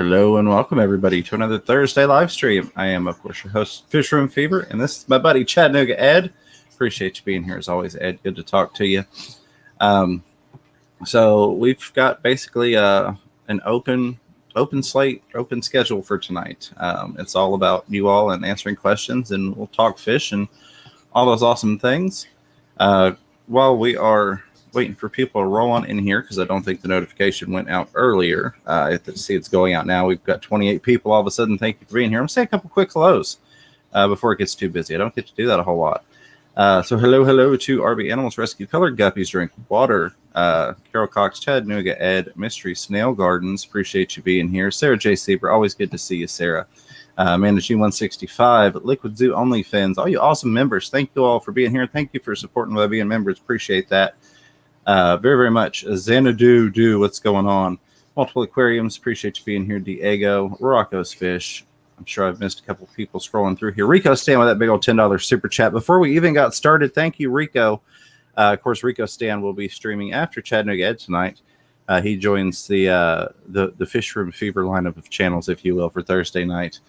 Hello and welcome everybody to another Thursday live stream. I am, of course, your host, Fishroom Fever, and this is my buddy Chattanooga Ed. Appreciate you being here as always, Ed. Good to talk to you. So we've got basically an open slate, open schedule for tonight. It's all about you all and answering questions, and we'll talk fish and all those awesome things. While we are waiting for people to roll on in here, because I don't think the notification went out earlier. I see it's going out now. We've got 28 people all of a sudden. Thank you for being here. I'm going to say a couple quick hellos before it gets too busy. I don't get to do that a whole lot. So hello to RB Animals Rescue, Colored Guppies Drink Water, Carol Cox, Chattanooga Ed, Mystery Snail Gardens. Appreciate you being here. Sarah J. Sieber, always good to see you, Sarah. Amanda G165, Liquid Zoo OnlyFans, all you awesome members. Thank you all for being here. Thank you for supporting by being members. Appreciate that. Very, very much. Xanadu, what's going on? Multiple Aquariums, appreciate you being here. Diego, Rocco's Fish. I'm sure I've missed a couple people scrolling through here. Rico Stan with that big old $10 super chat. Before we even got started, thank you, Rico. Of course, Rico Stan will be streaming after Chattanooga Ed tonight. He joins the Fishroom Fever lineup of channels, if you will, for Thursday night.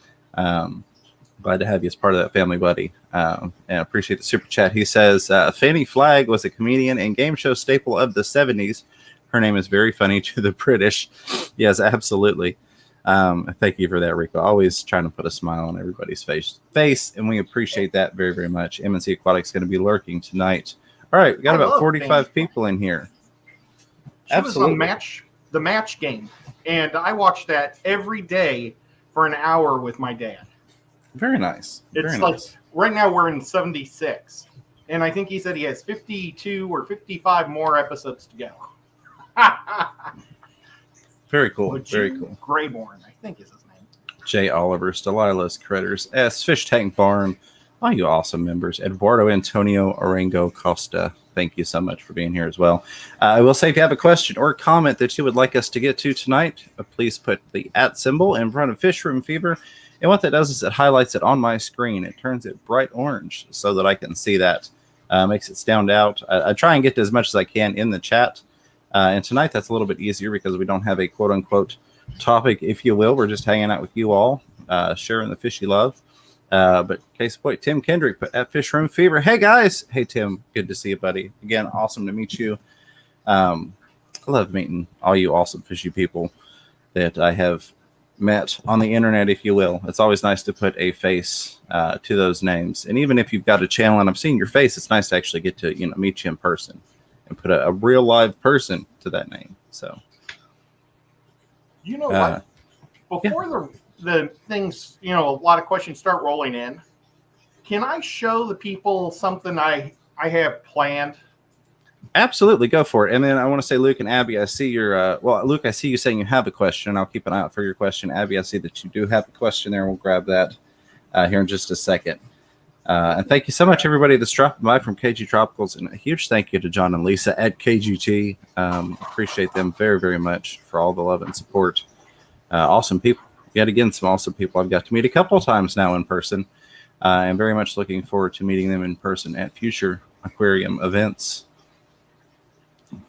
Glad to have you as part of that family, buddy. And I appreciate the super chat. He says, Fanny Flagg was a comedian and game show staple of the 70s. Her name is very funny to the British. Yes, absolutely. Thank you for that, Rico. Always trying to put a smile on everybody's face, and we appreciate that very, very much. MNC Aquatics going to be lurking tonight. All right, we got about 45 people in here. Absolutely. Was the match game, and I watched that every day for an hour with my dad. Very nice. It's like right now we're in 76, and I think he said he has 52 or 55 more episodes to go. Very cool. Very cool. Grayborn, I think is his name. Jay Oliver, Delilah's Critters, S, Fish Tank Barn, all you awesome members. Eduardo Antonio Orengo Costa, thank you so much for being here as well. I will say if you have a question or comment that you would like us to get to tonight, please put the @ symbol in front of Fishroom Fever. And what that does is it highlights it on my screen. It turns it bright orange so that I can see that. Makes it stand out. I try and get to as much as I can in the chat. And tonight that's a little bit easier because we don't have a quote-unquote topic, if you will. We're just hanging out with you all, sharing the fishy love. But case in point, Tim Kendrick put at Fishroom Fever. Hey, guys. Hey, Tim. Good to see you, buddy. Again, awesome to meet you. I love meeting all you awesome fishy people that I have met on the internet, if you will. It's always nice to put a face to those names. And even if you've got a channel and I've seen your face, it's nice to actually get to meet you in person and put a real live person to that name. So, you know what? Before the things, a lot of questions start rolling in, can I show the people something I have planned? Absolutely, go for it. And then I want to say, Luke and Abby, I see your Luke, I see you saying you have a question. I'll keep an eye out for your question. Abby, I see that you do have a question there. We'll grab that here in just a second. And thank you so much, everybody that's dropping by from KG Tropicals. And a huge thank you to John and Lisa at KGT. Appreciate them very, very much for all the love and support. Awesome people. Yet again, some awesome people I've got to meet a couple of times now in person. I'm very much looking forward to meeting them in person at future aquarium events.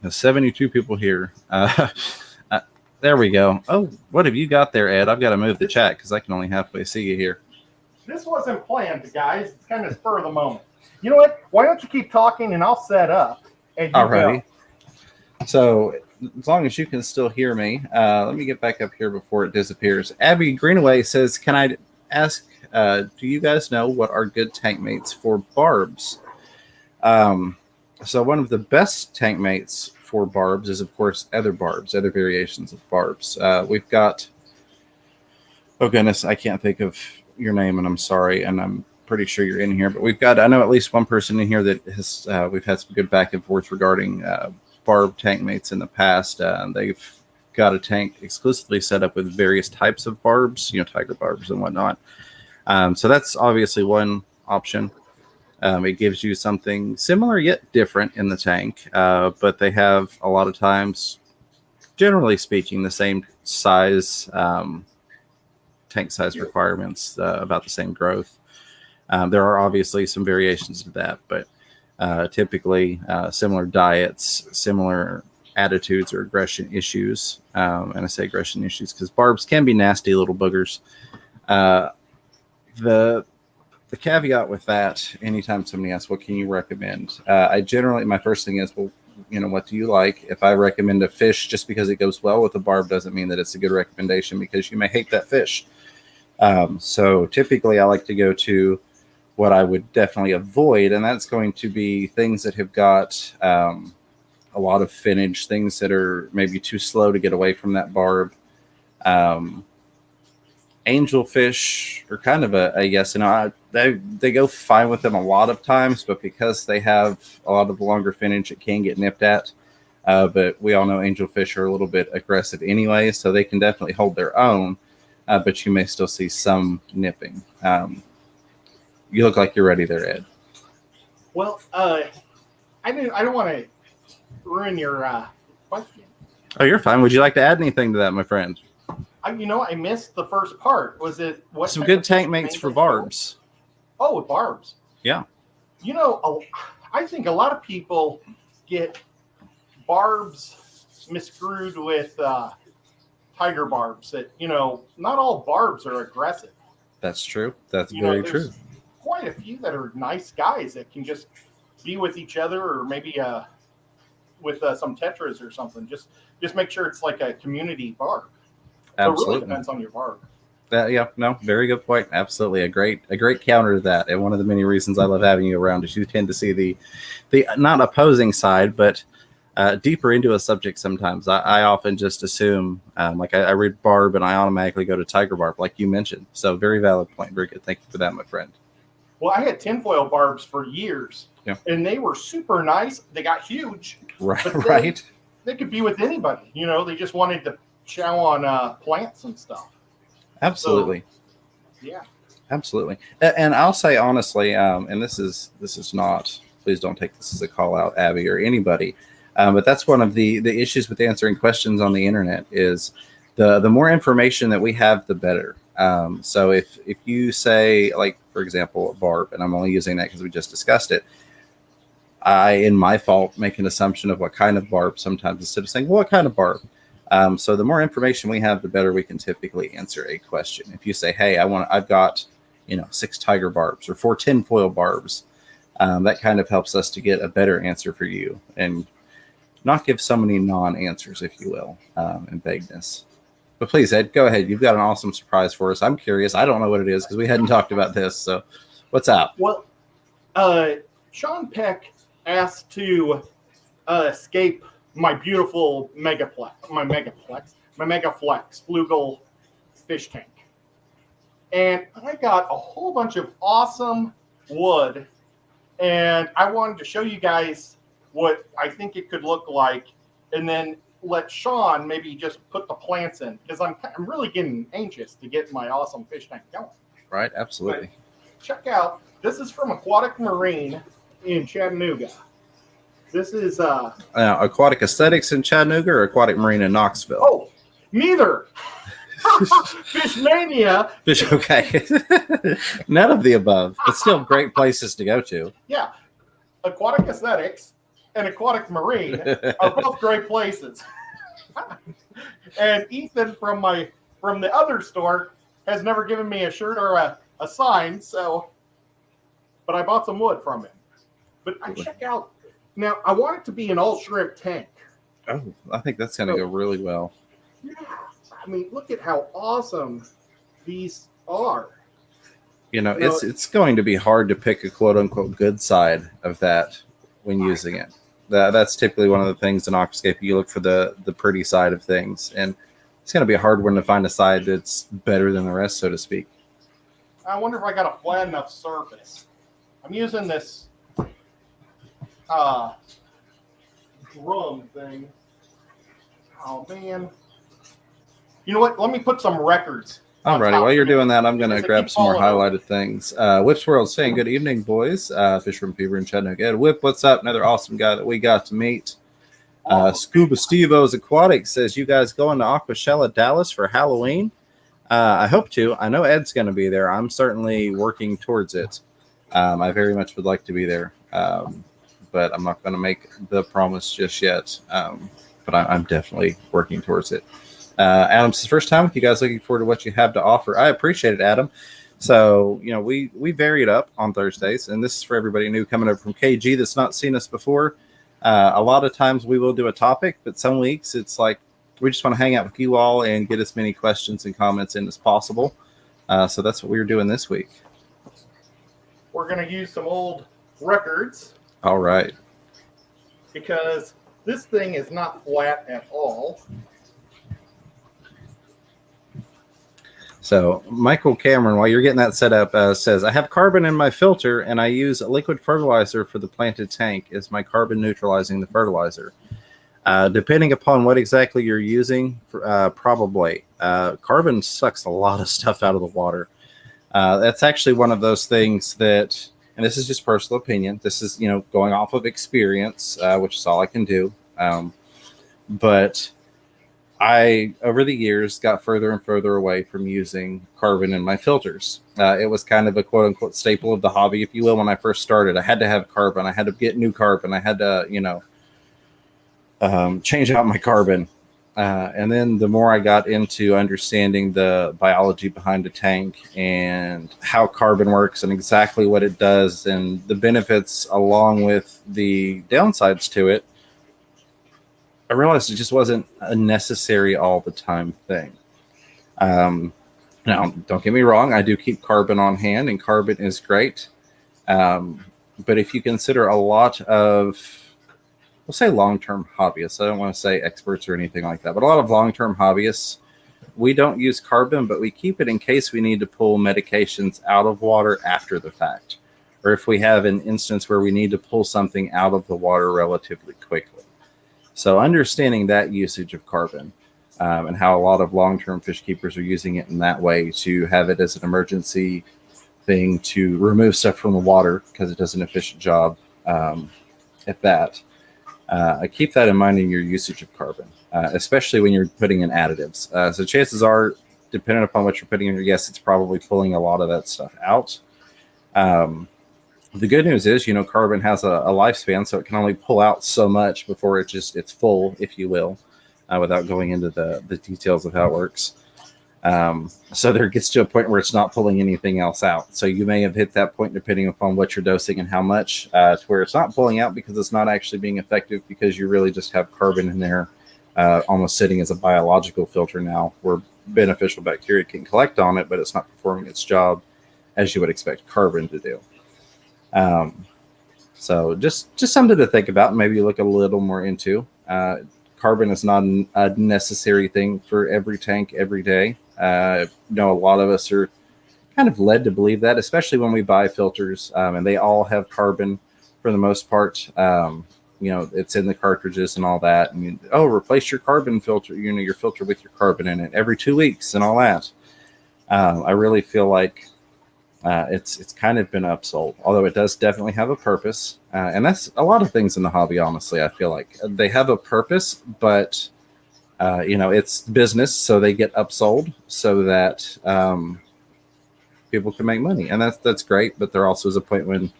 There's 72 people here. There we go. Oh, what have you got there, Ed? I've got to move the chat because I can only halfway see you here. This wasn't planned, guys. It's kind of spur of the moment. You know what? Why don't you keep talking and I'll set up. Alrighty. So as long as you can still hear me, let me get back up here before it disappears. Abby Greenaway says, can I ask, do you guys know what are good tank mates for barbs? So one of the best tank mates for barbs is, of course, other variations of barbs. We've got, oh goodness, I can't think of your name, and I'm sorry, and I'm pretty sure you're in here, but we've got, I know at least one person in here that has, we've had some good back and forth regarding barb tank mates in the past. They've got a tank exclusively set up with various types of barbs, tiger barbs and whatnot. So that's obviously one option. It gives you something similar yet different in the tank, but they have a lot of times, generally speaking, the same size, tank size requirements, about the same growth. There are obviously some variations to that, but typically similar diets, similar attitudes or aggression issues. And I say aggression issues because barbs can be nasty little boogers. The caveat with that, anytime somebody asks, what can you recommend? I generally, my first thing is, well, what do you like? If I recommend a fish just because it goes well with a barb doesn't mean that it's a good recommendation, because you may hate that fish. So typically I like to go to what I would definitely avoid, and that's going to be things that have got a lot of finnage, things that are maybe too slow to get away from that barb. Angelfish are kind of a yes and no. They go fine with them a lot of times, but because they have a lot of the longer finnage, it can get nipped at. But we all know angelfish are a little bit aggressive anyway, so they can definitely hold their own, but you may still see some nipping. You look like you're ready there, Ed. Well, I don't want to ruin your question. Oh, you're fine. Would you like to add anything to that, my friend? I missed the first part. Was it what? Some good tank mates for barbs. Oh, with barbs. Yeah. I think a lot of people get barbs miscrewed with tiger barbs. That not all barbs are aggressive. That's true. That's very true. Quite a few that are nice guys that can just be with each other, or maybe with some tetras or something. Just make sure it's like a community barb. Absolutely. So it really depends on your barb. Very good point. Absolutely, a great counter to that. And one of the many reasons I love having you around is you tend to see the not opposing side, but deeper into a subject. Sometimes I often just assume, like I read barb and I automatically go to tiger barb, like you mentioned. So very valid point. Very good. Thank you for that, my friend. Well, I had tinfoil barbs for years, and they were super nice. They got huge, right? They could be with anybody. They just wanted to chow on plants and stuff. Absolutely. So, yeah. Absolutely. And I'll say honestly, and this is not, please don't take this as a call out, Abby, or anybody, but that's one of the issues with answering questions on the internet is the more information that we have, the better. So if you say, like, for example, a barb, and I'm only using that because we just discussed it, I, in my fault, make an assumption of what kind of barb sometimes instead of saying, well, what kind of barb? So the more information we have, the better we can typically answer a question. If you say, hey, I've got 6 tiger barbs or 4 tinfoil barbs, that kind of helps us to get a better answer for you and not give so many non-answers, if you will, and vagueness. But please, Ed, go ahead. You've got an awesome surprise for us. I'm curious. I don't know what it is because we hadn't talked about this. So what's up? Well, Sean Peck asked to escape my beautiful Megaflex Flugel fish tank. And I got a whole bunch of awesome wood, and I wanted to show you guys what I think it could look like, and then let Sean maybe just put the plants in, because I'm really getting anxious to get my awesome fish tank going. Right, absolutely. But check out, this is from Aquatic Marine in Chattanooga. This is Aquatic Aesthetics in Chattanooga or Aquatic Marine in Knoxville? Oh, neither. Fish Mania. Okay. None of the above, but still great places to go to. Yeah. Aquatic Aesthetics and Aquatic Marine are both great places. And Ethan from the other store has never given me a shirt or a sign, but I bought some wood from him. But check out, now I want it to be an all shrimp tank. Oh, I think that's going to go really well. Yeah. I mean, look at how awesome these are. It's going to be hard to pick a quote unquote good side of that when using it. That's typically one of the things in aquascape. You look for the pretty side of things, and it's going to be a hard one to find a side that's better than the rest, so to speak. I wonder if I got a flat enough surface. I'm using this drum thing. Oh man. You know what? Let me put some records. Alrighty, while you're doing that, I'm going to grab some more highlighted things. Whip's World saying, good evening, boys. Fish from Fever in Chattanooga. Whip, what's up? Another awesome guy that we got to meet. Scuba Steve-O's Aquatic says, you guys going to Aquashella, Dallas for Halloween? I hope to. I know Ed's going to be there. I'm certainly working towards it. I very much would like to be there, but I'm not going to make the promise just yet. but I'm definitely working towards it. Adam's the first time with you guys. Looking forward to what you have to offer. I appreciate it, Adam. So, we vary it up on Thursdays, and this is for everybody new coming over from KG that's not seen us before. A lot of times we will do a topic, but some weeks it's like we just want to hang out with you all and get as many questions and comments in as possible. So that's what we were doing this week. We're going to use some old records. All right. Because this thing is not flat at all. So Michael Cameron, while you're getting that set up, says, I have carbon in my filter and I use liquid fertilizer for the planted tank. Is my carbon neutralizing the fertilizer? Depending upon what exactly you're using, probably. Carbon sucks a lot of stuff out of the water. That's actually one of those things that, and this is just personal opinion, this is, going off of experience, which is all I can do. But I, over the years, got further and further away from using carbon in my filters. It was kind of a quote-unquote staple of the hobby, if you will, when I first started. I had to have carbon. I had to get new carbon. I had to, change out my carbon. And then the more I got into understanding the biology behind a tank and how carbon works and exactly what it does and the benefits along with the downsides to it, I realized it just wasn't a necessary all the time thing. Now, don't get me wrong. I do keep carbon on hand, and carbon is great. But if you consider a lot of, we'll say long-term hobbyists, I don't want to say experts or anything like that, but a lot of long-term hobbyists, we don't use carbon, but we keep it in case we need to pull medications out of water after the fact, or if we have an instance where we need to pull something out of the water relatively quickly. So understanding that usage of carbon and how a lot of long-term fish keepers are using it in that way to have it as an emergency thing to remove stuff from the water because it does an efficient job at that. Keep that in mind in your usage of carbon, especially when you're putting in additives. So chances are, depending upon what you're putting in, yes, it's probably pulling a lot of that stuff out. The good news is, carbon has a lifespan, so it can only pull out so much before it's full, if you will, without going into the details of how it works. So there gets to a point where it's not pulling anything else out. So you may have hit that point depending upon what you're dosing and how much, to where it's not pulling out because it's not actually being effective because you really just have carbon in there, almost sitting as a biological filter now where beneficial bacteria can collect on it, but it's not performing its job as you would expect carbon to do. So just something to think about and maybe look a little more into. Carbon is not a necessary thing for every tank every day. A lot of us are kind of led to believe that, especially when we buy filters, and they all have carbon for the most part. It's in the cartridges and all that. And replace your carbon filter, your filter with your carbon in it every 2 weeks and all that. I really feel like it's kind of been upsold, although it does definitely have a purpose. And that's a lot of things in the hobby, honestly. I feel like they have a purpose, but it's business, so they get upsold so that people can make money. And that's great, but there also is a point when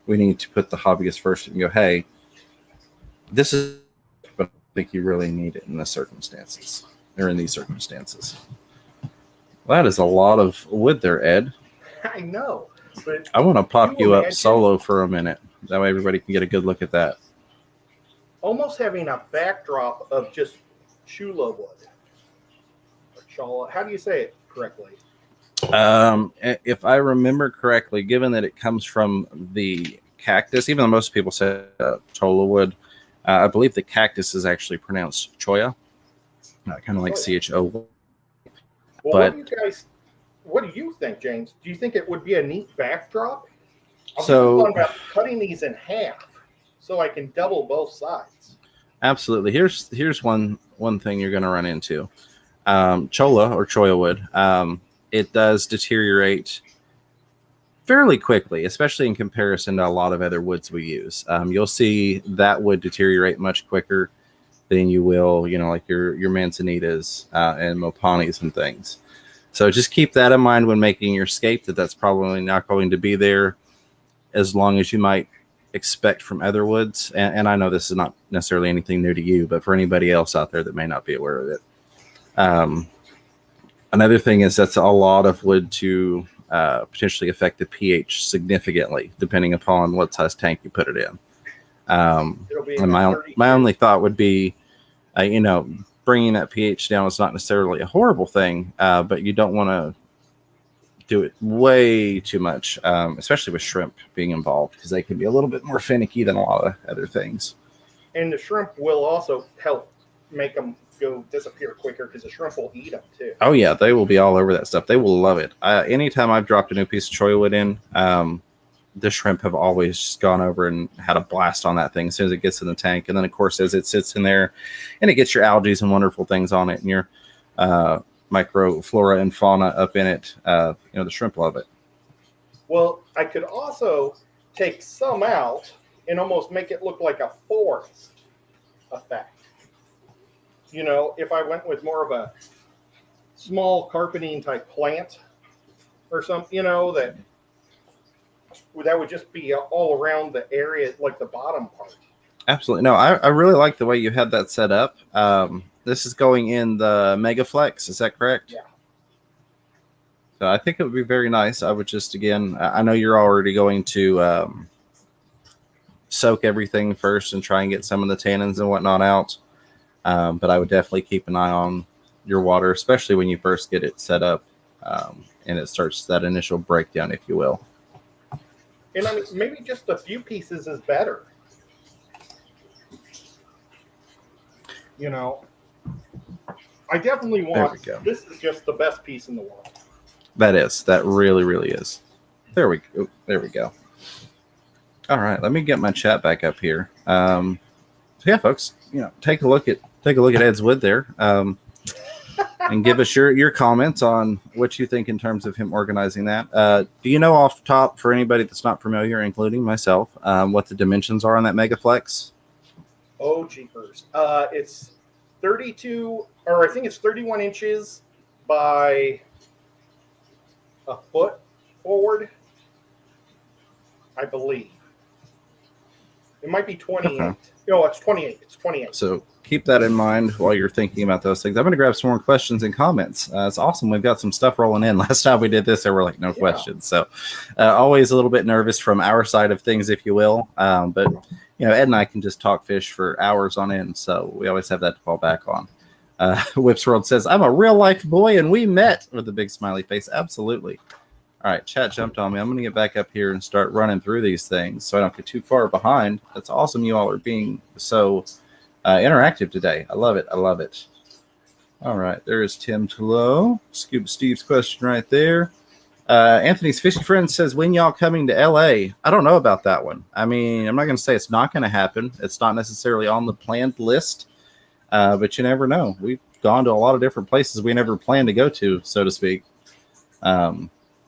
we need to put the hobbyist first and go, hey, this is, but I think you really need it in the circumstances, or in these circumstances. Well, that is a lot of wood there, Ed. I know, but I want to pop you up solo for a minute. That way everybody can get a good look at that. Almost having a backdrop of just chula wood. Or chala. How do you say it correctly? If I remember correctly, given that it comes from the cactus, even though most people say chola wood, I believe the cactus is actually pronounced choya, kind of like CHO. Well, but what do you think, James? Do you think it would be a neat backdrop? I'm thinking about cutting these in half so I can double both sides. Absolutely. Here's one thing you're going to run into. Chola or choya wood, it does deteriorate fairly quickly, especially in comparison to a lot of other woods we use. You'll see that wood deteriorate much quicker than you will, like your manzanitas and mopanis and things. So just keep that in mind when making your scape, that's probably not going to be there as long as you might expect from other woods, and I know this is not necessarily anything new to you, but for anybody else out there that may not be aware of it, another thing is that's a lot of wood to potentially affect the pH significantly, depending upon what size tank you put it in. And my only thought would be, bringing that pH down is not necessarily a horrible thing, but you don't want to do it way too much, especially with shrimp being involved, because they can be a little bit more finicky than a lot of other things. And the shrimp will also help make them go disappear quicker, because the shrimp will eat them too. Oh yeah, they will be all over that stuff. They will love it. Anytime I've dropped a new piece of choy wood in, the shrimp have always just gone over and had a blast on that thing as soon as it gets in the tank. And then, of course, as it sits in there and it gets your algae and wonderful things on it and your microflora and fauna up in it, the shrimp love it. Well, I could also take some out and almost make it look like a forest effect. If I went with more of a small carpeting type plant or something, that would just be all around the area, like the bottom part. Absolutely. No, I really like the way you had that set up. This is going in the Megaflex. Is that correct? Yeah. So I think it would be very nice. I would just, again, I know you're already going to soak everything first and try and get some of the tannins and whatnot out. But I would definitely keep an eye on your water, especially when you first get it set up and it starts that initial breakdown, if you will. And I mean, maybe just a few pieces is better. I definitely want, this is just the best piece in the world. That really, really is. There we go. All right, let me get my chat back up here. So yeah, folks, take a look at Ed's wood there, and give us your comments on what you think in terms of him organizing that. Do you know off top, for anybody that's not familiar, including myself, what the dimensions are on that Megaflex? Oh, jeepers. It's 32, or I think it's 31 inches by a foot forward, I believe. It might be 28. Okay. No, it's 28. It's 28. So keep that in mind while you're thinking about those things. I'm going to grab some more questions and comments. It's awesome. We've got some stuff rolling in. Last time we did this, there were no questions. So always a little bit nervous from our side of things, if you will. But Ed and I can just talk fish for hours on end. So we always have that to fall back on. Whips World says, I'm a real life boy and we met, with a big smiley face. Absolutely. All right, chat jumped on me. I'm going to get back up here and start running through these things so I don't get too far behind. That's awesome. You all are being so interactive today. I love it. I love it. All right, there is Tim Tullow. Scuba Steve's question right there. Anthony's fishy friend says, when y'all coming to LA? I don't know about that one. I mean, I'm not going to say it's not going to happen. It's not necessarily on the planned list, but you never know. We've gone to a lot of different places we never planned to go to, so to speak.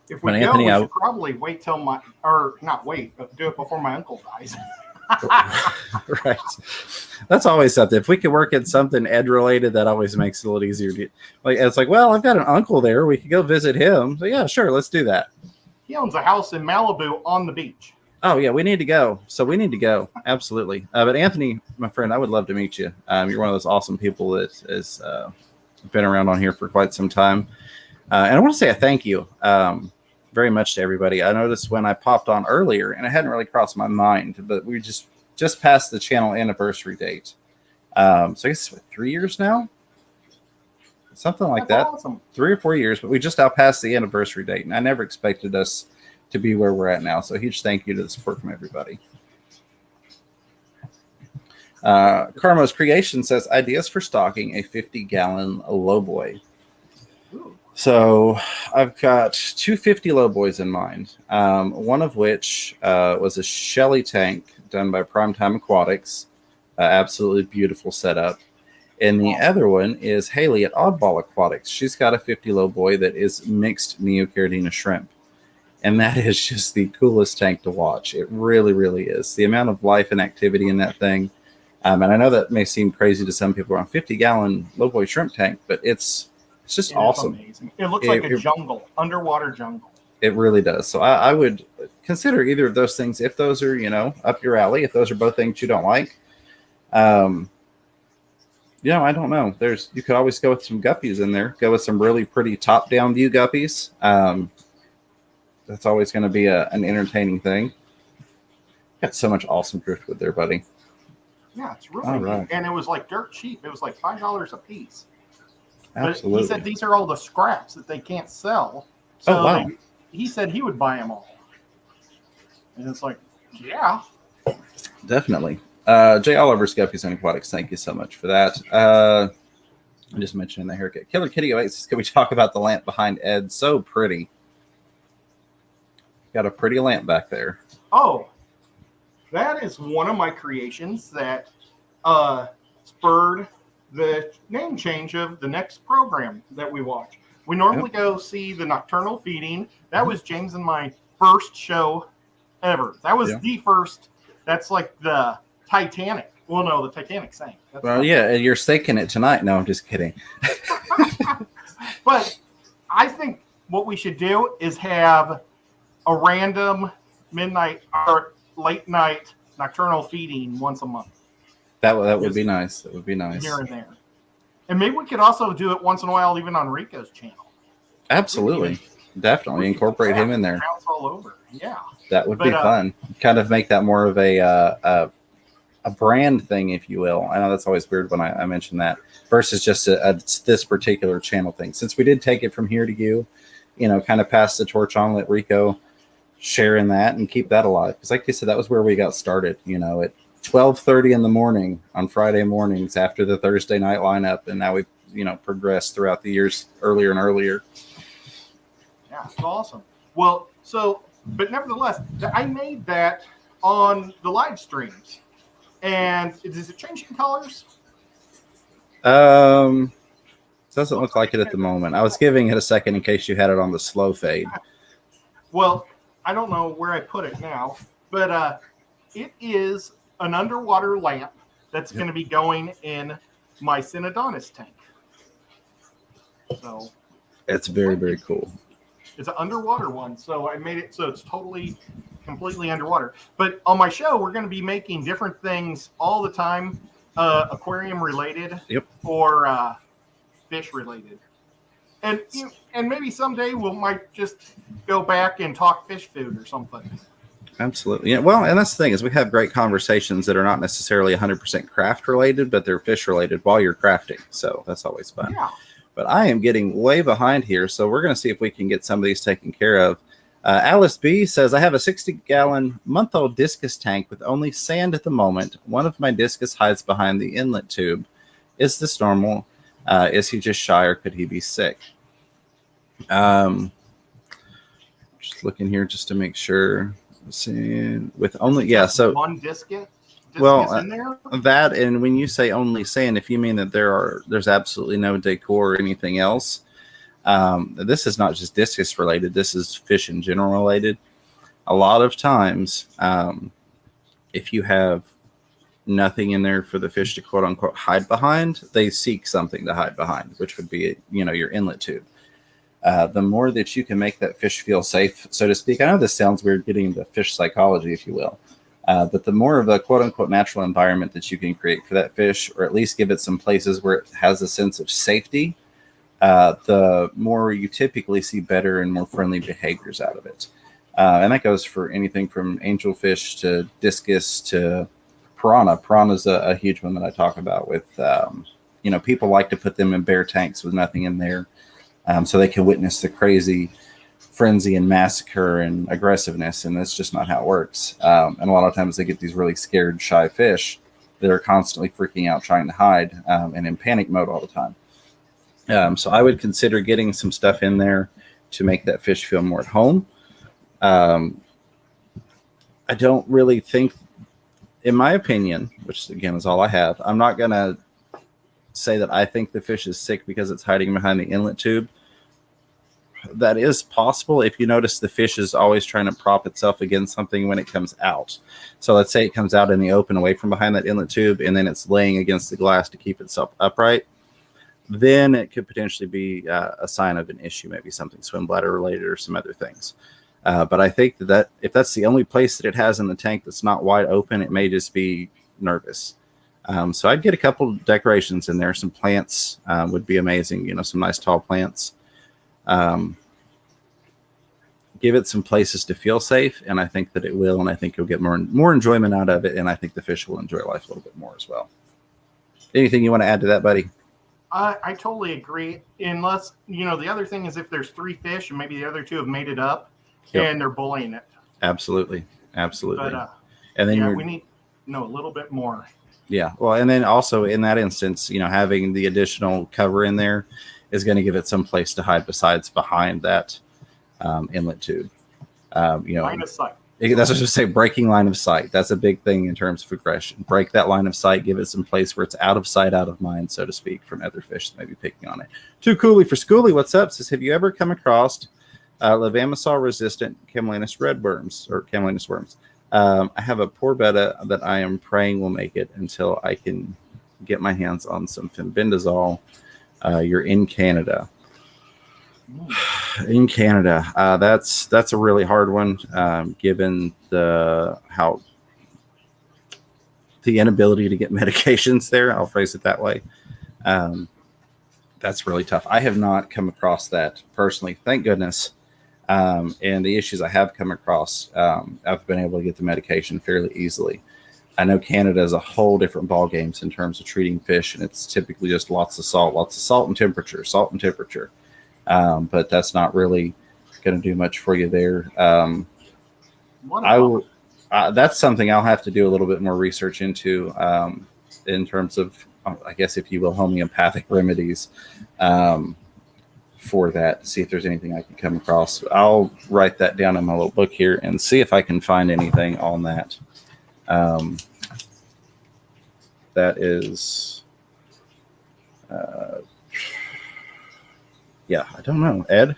If we go, Anthony, we should probably wait till not wait, but do it before my uncle dies. Right. That's always something. If we could work at something Ed related, that always makes it a little easier. It's like, well, I've got an uncle there. We could go visit him. So yeah, sure. Let's do that. He owns a house in Malibu on the beach. Oh yeah, we need to go. So we need to go. Absolutely. But Anthony, my friend, I would love to meet you. You're one of those awesome people that has been around on here for quite some time. And I want to say a thank you very much to everybody. I noticed when I popped on earlier, and it hadn't really crossed my mind, but we just passed the channel anniversary date. So I guess it's 3 years now? Something like that. Awesome. 3 or 4 years, but we just outpassed the anniversary date, and I never expected us to be where we're at now. So huge thank you to the support from everybody. Carmo's Creation says, ideas for stocking a 50-gallon Lowboy. So I've got 250 Lowboys in mind, one of which was a Shelly tank done by Primetime Aquatics. Absolutely beautiful setup. And the other one is Haley at Oddball Aquatics. She's got a 50 Lowboy that is mixed Neocaridina shrimp. And that is just the coolest tank to watch. It really, really is. The amount of life and activity in that thing. And I know that may seem crazy to some people around 50-gallon Lowboy shrimp tank, but it's just awesome. Amazing. It looks like a jungle, underwater jungle. It really does. So I would consider either of those things if those are, up your alley. If those are both things you don't like, I don't know. You could always go with some guppies in there. Go with some really pretty top-down view guppies. That's always going to be an entertaining thing. Got so much awesome driftwood there, buddy. Yeah, it's really neat. And it was like dirt cheap. It was like $5 a piece. Absolutely. But he said these are all the scraps that they can't sell. So wow. He said he would buy them all. And it's like, yeah. Definitely. Jay Oliver's Guppies and Aquatics, thank you so much for that. I just mentioned the haircut. Killer Kitty 08 says, can we talk about the lamp behind Ed? So pretty. Got a pretty lamp back there. Oh, that is one of my creations that spurred the name change of the next program that we watch. We normally go see the Nocturnal Feeding. That was James and my first show ever. That was the first. That's like the Titanic. Well, no, the Titanic sank. You're staking it tonight. No, I'm just kidding. But I think what we should do is have a random midnight or late night Nocturnal Feeding once a month. That would be nice. That would be nice. Here and there. And maybe we could also do it once in a while, even on Rico's channel. Absolutely. Definitely incorporate him in there. All over. Yeah. That would be fun. Kind of make that more of a brand thing, if you will. I know that's always weird when I mention that versus just this particular channel thing. Since we did take it from here to you, kind of pass the torch on, let Rico share in that and keep that alive. Because like you said, that was where we got started, at 12:30 in the morning on Friday mornings after the Thursday night lineup. And now we've, progressed throughout the years earlier and earlier. Yeah, it's awesome. Well, but nevertheless, I made that on the live streams. And is it changing colors? Doesn't look like it at the moment. I was giving it a second in case you had it on the slow fade. Well, I don't know where I put it now, but it is an underwater lamp that's going to be going in my Synodontis tank. So it's very, very cool. It's an underwater one, so I made it so it's completely underwater. But on my show, we're going to be making different things all the time, aquarium related, or fish related, and maybe someday we might just go back and talk fish food or something. Absolutely, yeah. Well, and that's the thing is we have great conversations that are not necessarily 100% craft related, but they're fish related while you're crafting. So that's always fun. Yeah. But I am getting way behind here, so we're going to see if we can get some of these taken care of. Alice B says, I have a 60-gallon month-old discus tank with only sand at the moment. One of my discus hides behind the inlet tube. Is this normal? Is he just shy, or could he be sick? Just looking here just to make sure. Let's see. With only, so one discus? In there? That, and when you say only sand, if you mean that there's absolutely no decor or anything else, this is not just discus related. This is fish in general related. A lot of times, if you have nothing in there for the fish to quote unquote hide behind, they seek something to hide behind, which would be your inlet tube. The more that you can make that fish feel safe, so to speak. I know this sounds weird, getting into fish psychology, if you will. But the more of a quote-unquote natural environment that you can create for that fish, or at least give it some places where it has a sense of safety, the more you typically see better and more friendly behaviors out of it. And that goes for anything from angelfish to discus to piranha. Piranha's a huge one that I talk about with, people like to put them in bare tanks with nothing in there, so they can witness the crazy frenzy and massacre and aggressiveness, and that's just not how it works. And a lot of times they get these really scared, shy fish that are constantly freaking out, trying to hide, and in panic mode all the time. So I would consider getting some stuff in there to make that fish feel more at home. I don't really think, in my opinion, which again is all I have, I'm not going to say that I think the fish is sick because it's hiding behind the inlet tube. That is possible if you notice the fish is always trying to prop itself against something when it comes out. So let's say it comes out in the open away from behind that inlet tube, and then it's laying against the glass to keep itself upright. then it could potentially be a sign of an issue, maybe something swim bladder related or some other things. But I think that if that's the only place that it has in the tank that's not wide open, it may just be nervous. So I'd get a couple decorations in there. Some plants would be amazing. Some nice tall plants. Give it some places to feel safe, and I think that it will, and I think you'll get more enjoyment out of it, and I think the fish will enjoy life a little bit more as well. Anything you want to add to that, buddy? I totally agree. Unless, the other thing is if there's 3 fish and maybe the other 2 have made it up and they're bullying it. Absolutely. But, and then we need to know a little bit more. Yeah. Well, and then also in that instance, having the additional cover in there is going to give it some place to hide besides behind that inlet tube. Line of sight. That's what I was going to say, breaking line of sight. That's a big thing in terms of aggression. Break that line of sight, give it some place where it's out of sight, out of mind, so to speak, from other fish that may be picking on it. Too Cooley for Schooly, what's up? Says, have you ever come across Levamisol resistant Camelinus redworms or Camelinus worms? I have a poor betta that I am praying will make it until I can get my hands on some fenbendazole. You're in Canada. In Canada, that's a really hard one, given the inability to get medications there. I'll phrase it that way. That's really tough. I have not come across that personally, thank goodness. And the issues I have come across, I've been able to get the medication fairly easily. I know Canada is a whole different ball games in terms of treating fish, and it's typically just lots of salt and temperature. But that's not really going to do much for you there. That's something I'll have to do a little bit more research into in terms of, I guess, if you will, homeopathic remedies for that, to see if there's anything I can come across. I'll write that down in my little book here and see if I can find anything on that. That is... yeah, I don't know. Ed?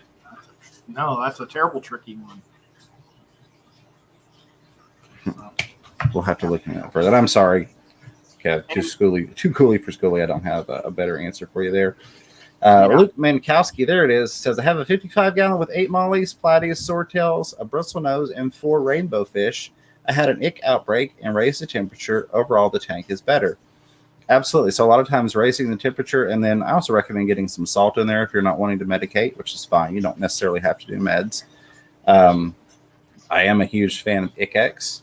No, that's a terrible, tricky one. We'll have to look into that further. I'm sorry. Okay, too cooley for Schooly. I don't have a better answer for you there. Luke Mankowski, there it is, says, I have a 55-gallon with 8 mollies, platies, swordtails, a bristle nose, and 4 rainbow fish. I had an ick outbreak and raised the temperature. Overall, the tank is better. Absolutely. So a lot of times raising the temperature, and then I also recommend getting some salt in there if you're not wanting to medicate, which is fine. You don't necessarily have to do meds. I am a huge fan of ICX.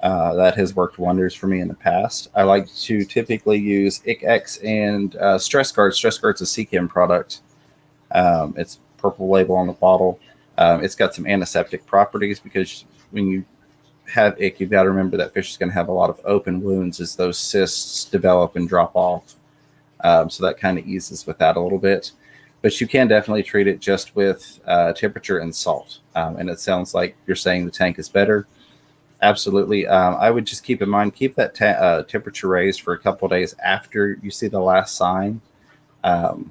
That has worked wonders for me in the past. I like to typically use ICX and Stress Guard. Stress Guard's a CChem product. It's purple label on the bottle. It's got some antiseptic properties because when you have ick, you've got to remember that fish is going to have a lot of open wounds as those cysts develop and drop off. So that kind of eases with that a little bit. But you can definitely treat it just with temperature and salt. And it sounds like you're saying the tank is better. Absolutely. I would just keep in mind, keep that temperature raised for a couple of days after you see the last sign of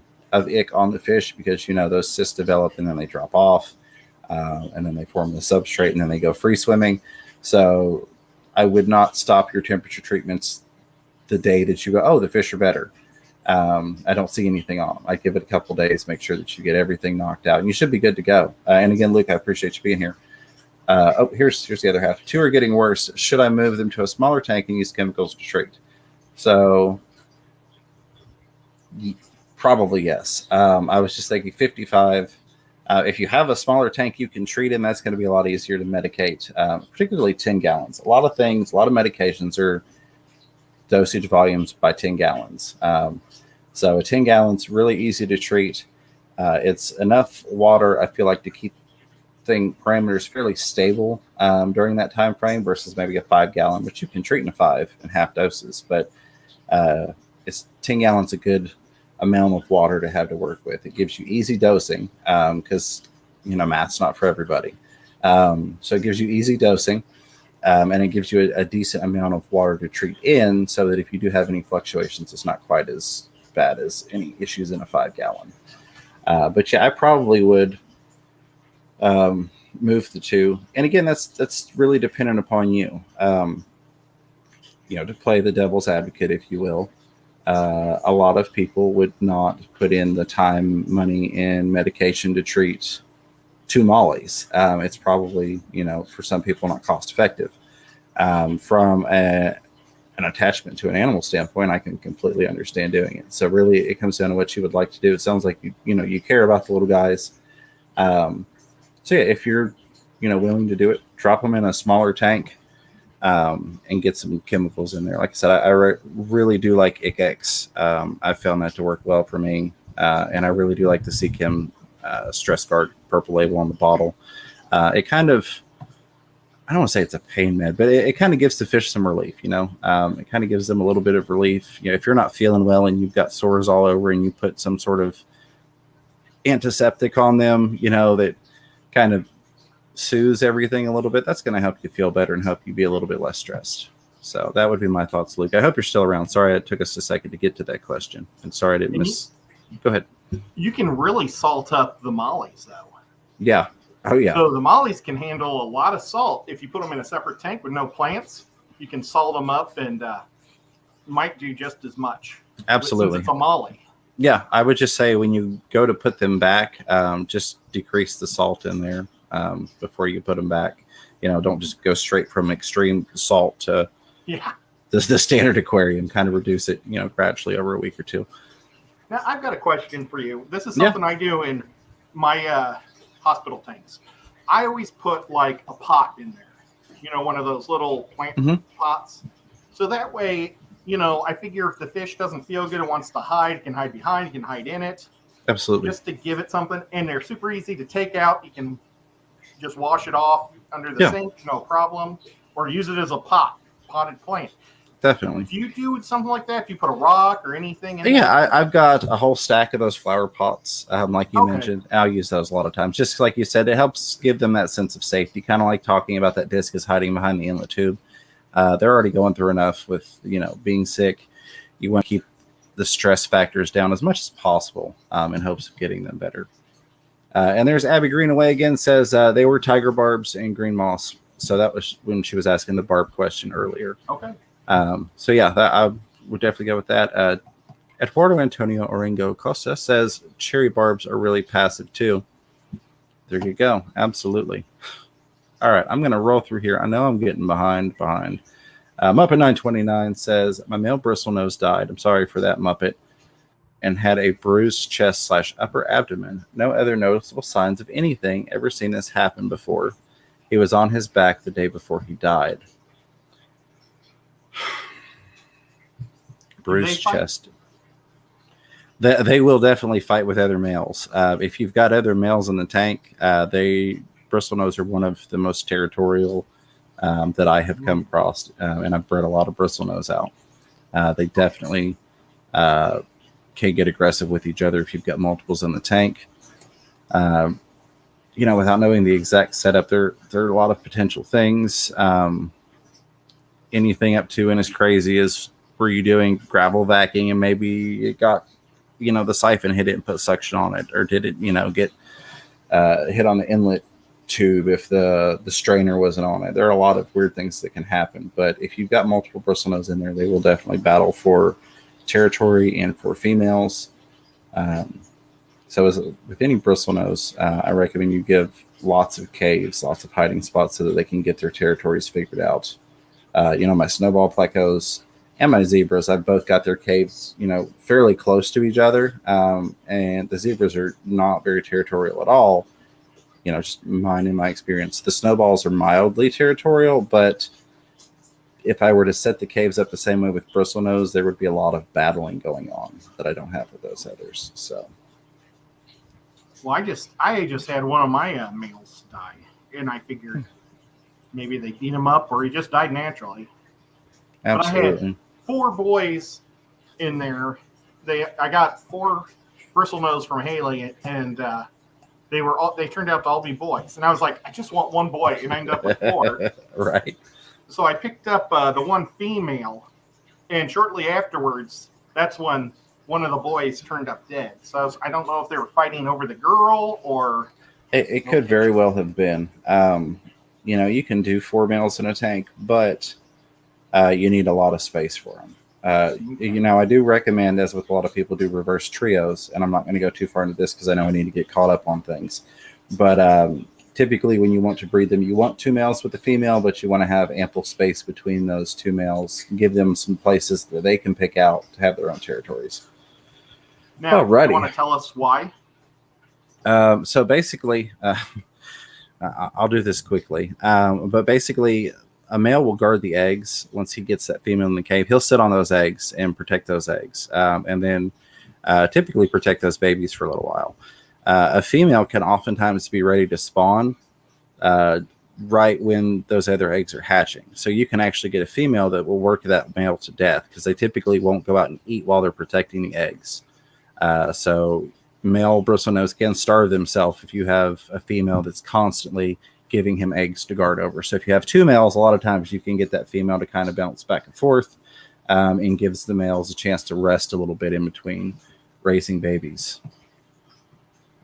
ick on the fish, because, those cysts develop and then they drop off. And then they form the substrate and then they go free swimming. So I would not stop your temperature treatments the day that you go, oh, the fish are better. I don't see anything on them. I give it a couple of days, make sure that you get everything knocked out, and you should be good to go. And again, Luke, I appreciate you being here. Here's the other half. 2 are getting worse. Should I move them to a smaller tank and use chemicals to treat? So probably yes. I was just thinking 55. If you have a smaller tank you can treat in, that's going to be a lot easier to medicate, particularly 10 gallons. A lot of medications are dosage volumes by 10 gallons. So a 10 gallons, really easy to treat. It's enough water, I feel like, to keep parameters fairly stable during that time frame versus maybe a 5 gallon, which you can treat in 5 and half doses. But it's 10 gallons a good amount of water to have to work with. It gives you easy dosing because math's not for everybody. So it gives you easy dosing, and it gives you a decent amount of water to treat in, so that if you do have any fluctuations, it's not quite as bad as any issues in a 5 gallon. But yeah, I probably would move the 2. And again, that's really dependent upon you. To play the devil's advocate, if you will. A lot of people would not put in the time, money, and medication to treat two mollies. It's probably, for some people not cost effective. From an attachment to an animal standpoint, I can completely understand doing it. So really, it comes down to what you would like to do. It sounds like you care about the little guys. So yeah, if you're willing to do it, drop them in a smaller tank. And get some chemicals in there. Like I said, I really do like ICX. I found that to work well for me, and I really do like the Seachem Stress Guard purple label on the bottle. It kind of, I don't want to say it's a pain med, but it kind of gives the fish some relief. It kind of gives them a little bit of relief. If you're not feeling well and you've got sores all over, and you put some sort of antiseptic on them, that kind of soothes everything a little bit, that's going to help you feel better and help you be a little bit less stressed. So that would be my thoughts, Luke. I hope you're still around. Sorry it took us a second to get to that question, and sorry I didn't miss. Go ahead. You can really salt up the mollies, though. Yeah. Oh yeah. So the mollies can handle a lot of salt. If you put them in a separate tank with no plants, you can salt them up and might do just as much. Absolutely. Since it's a molly. Yeah, I would just say when you go to put them back, just decrease the salt in there. Before you put them back, don't just go straight from extreme salt to the standard aquarium. Kind of reduce it, gradually over a week or two. Now I've got a question for you. This is something I do in my hospital tanks. I always put like a pot in there, one of those little plant pots. So that way, I figure if the fish doesn't feel good and wants to hide, it can hide behind, it can hide in it. Absolutely. Just to give it something, and they're super easy to take out. You can just wash it off under the sink, no problem, or use it as a potted plant. Definitely. Do you do something like that? Do you put a rock or anything in there? Yeah, I've got a whole stack of those flower pots, like you mentioned. I'll use those a lot of times. Just like you said, it helps give them that sense of safety, kind of like talking about that disc is hiding behind the inlet tube. They're already going through enough with, being sick. You want to keep the stress factors down as much as possible in hopes of getting them better. And there's Abby Greenaway again, says they were tiger barbs and green moss. So that was when she was asking the barb question earlier. Okay. So yeah, I would definitely go with that. Eduardo Antonio Orengo Costa says cherry barbs are really passive too. There you go. Absolutely. All right, I'm going to roll through here. I know I'm getting behind. Muppet 929 says my male bristlenose died. I'm sorry for that, Muppet. And had a bruised chest / upper abdomen. No other noticeable signs of anything. Ever seen this happen before? He was on his back the day before he died. Bruised chest. They will definitely fight with other males. If you've got other males in the tank, bristlenose are one of the most territorial that I have come across, and I've bred a lot of bristlenose out. They definitely can get aggressive with each other if you've got multiples in the tank. Without knowing the exact setup, there are a lot of potential things. Anything up to and as crazy as were you doing gravel vacuuming and maybe it got, the siphon hit it and put suction on it, or did it, get hit on the inlet tube if the strainer wasn't on it. There are a lot of weird things that can happen, but if you've got multiple bristlenose in there, they will definitely battle for territory and for females. So as with any bristlenose, I recommend you give lots of caves, lots of hiding spots so that they can get their territories figured out. My snowball plecos and my zebras, I've both got their caves, fairly close to each other. And the zebras are not very territorial at all. Just mine in my experience. The snowballs are mildly territorial, but if I were to set the caves up the same way with bristlenose, there would be a lot of battling going on that I don't have with those others. So, well, I just had one of my males die, and I figured maybe they beat him up or he just died naturally. Absolutely. But I had 4 boys in there. I got 4 bristlenose from Haley, and they turned out to all be boys. And I was like, I just want one boy, and I ended up with 4. Right. So I picked up the one female, and shortly afterwards, that's when one of the boys turned up dead. So I don't know if they were fighting over the girl or... It could very well have been. You can do 4 males in a tank, but you need a lot of space for them. I do recommend, as with a lot of people, do reverse trios, and I'm not going to go too far into this because I know I need to get caught up on things. But typically, when you want to breed them, you want 2 males with a female, but you want to have ample space between those 2 males. Give them some places that they can pick out to have their own territories. Now, you want to tell us why? So basically, I'll do this quickly. But basically, a male will guard the eggs once he gets that female in the cave. He'll sit on those eggs and protect those eggs, and then typically protect those babies for a little while. A female can oftentimes be ready to spawn right when those other eggs are hatching. So you can actually get a female that will work that male to death because they typically won't go out and eat while they're protecting the eggs. So male bristlenose can starve themselves if you have a female that's constantly giving him eggs to guard over. So if you have 2 males, a lot of times you can get that female to kind of bounce back and forth, and gives the males a chance to rest a little bit in between raising babies.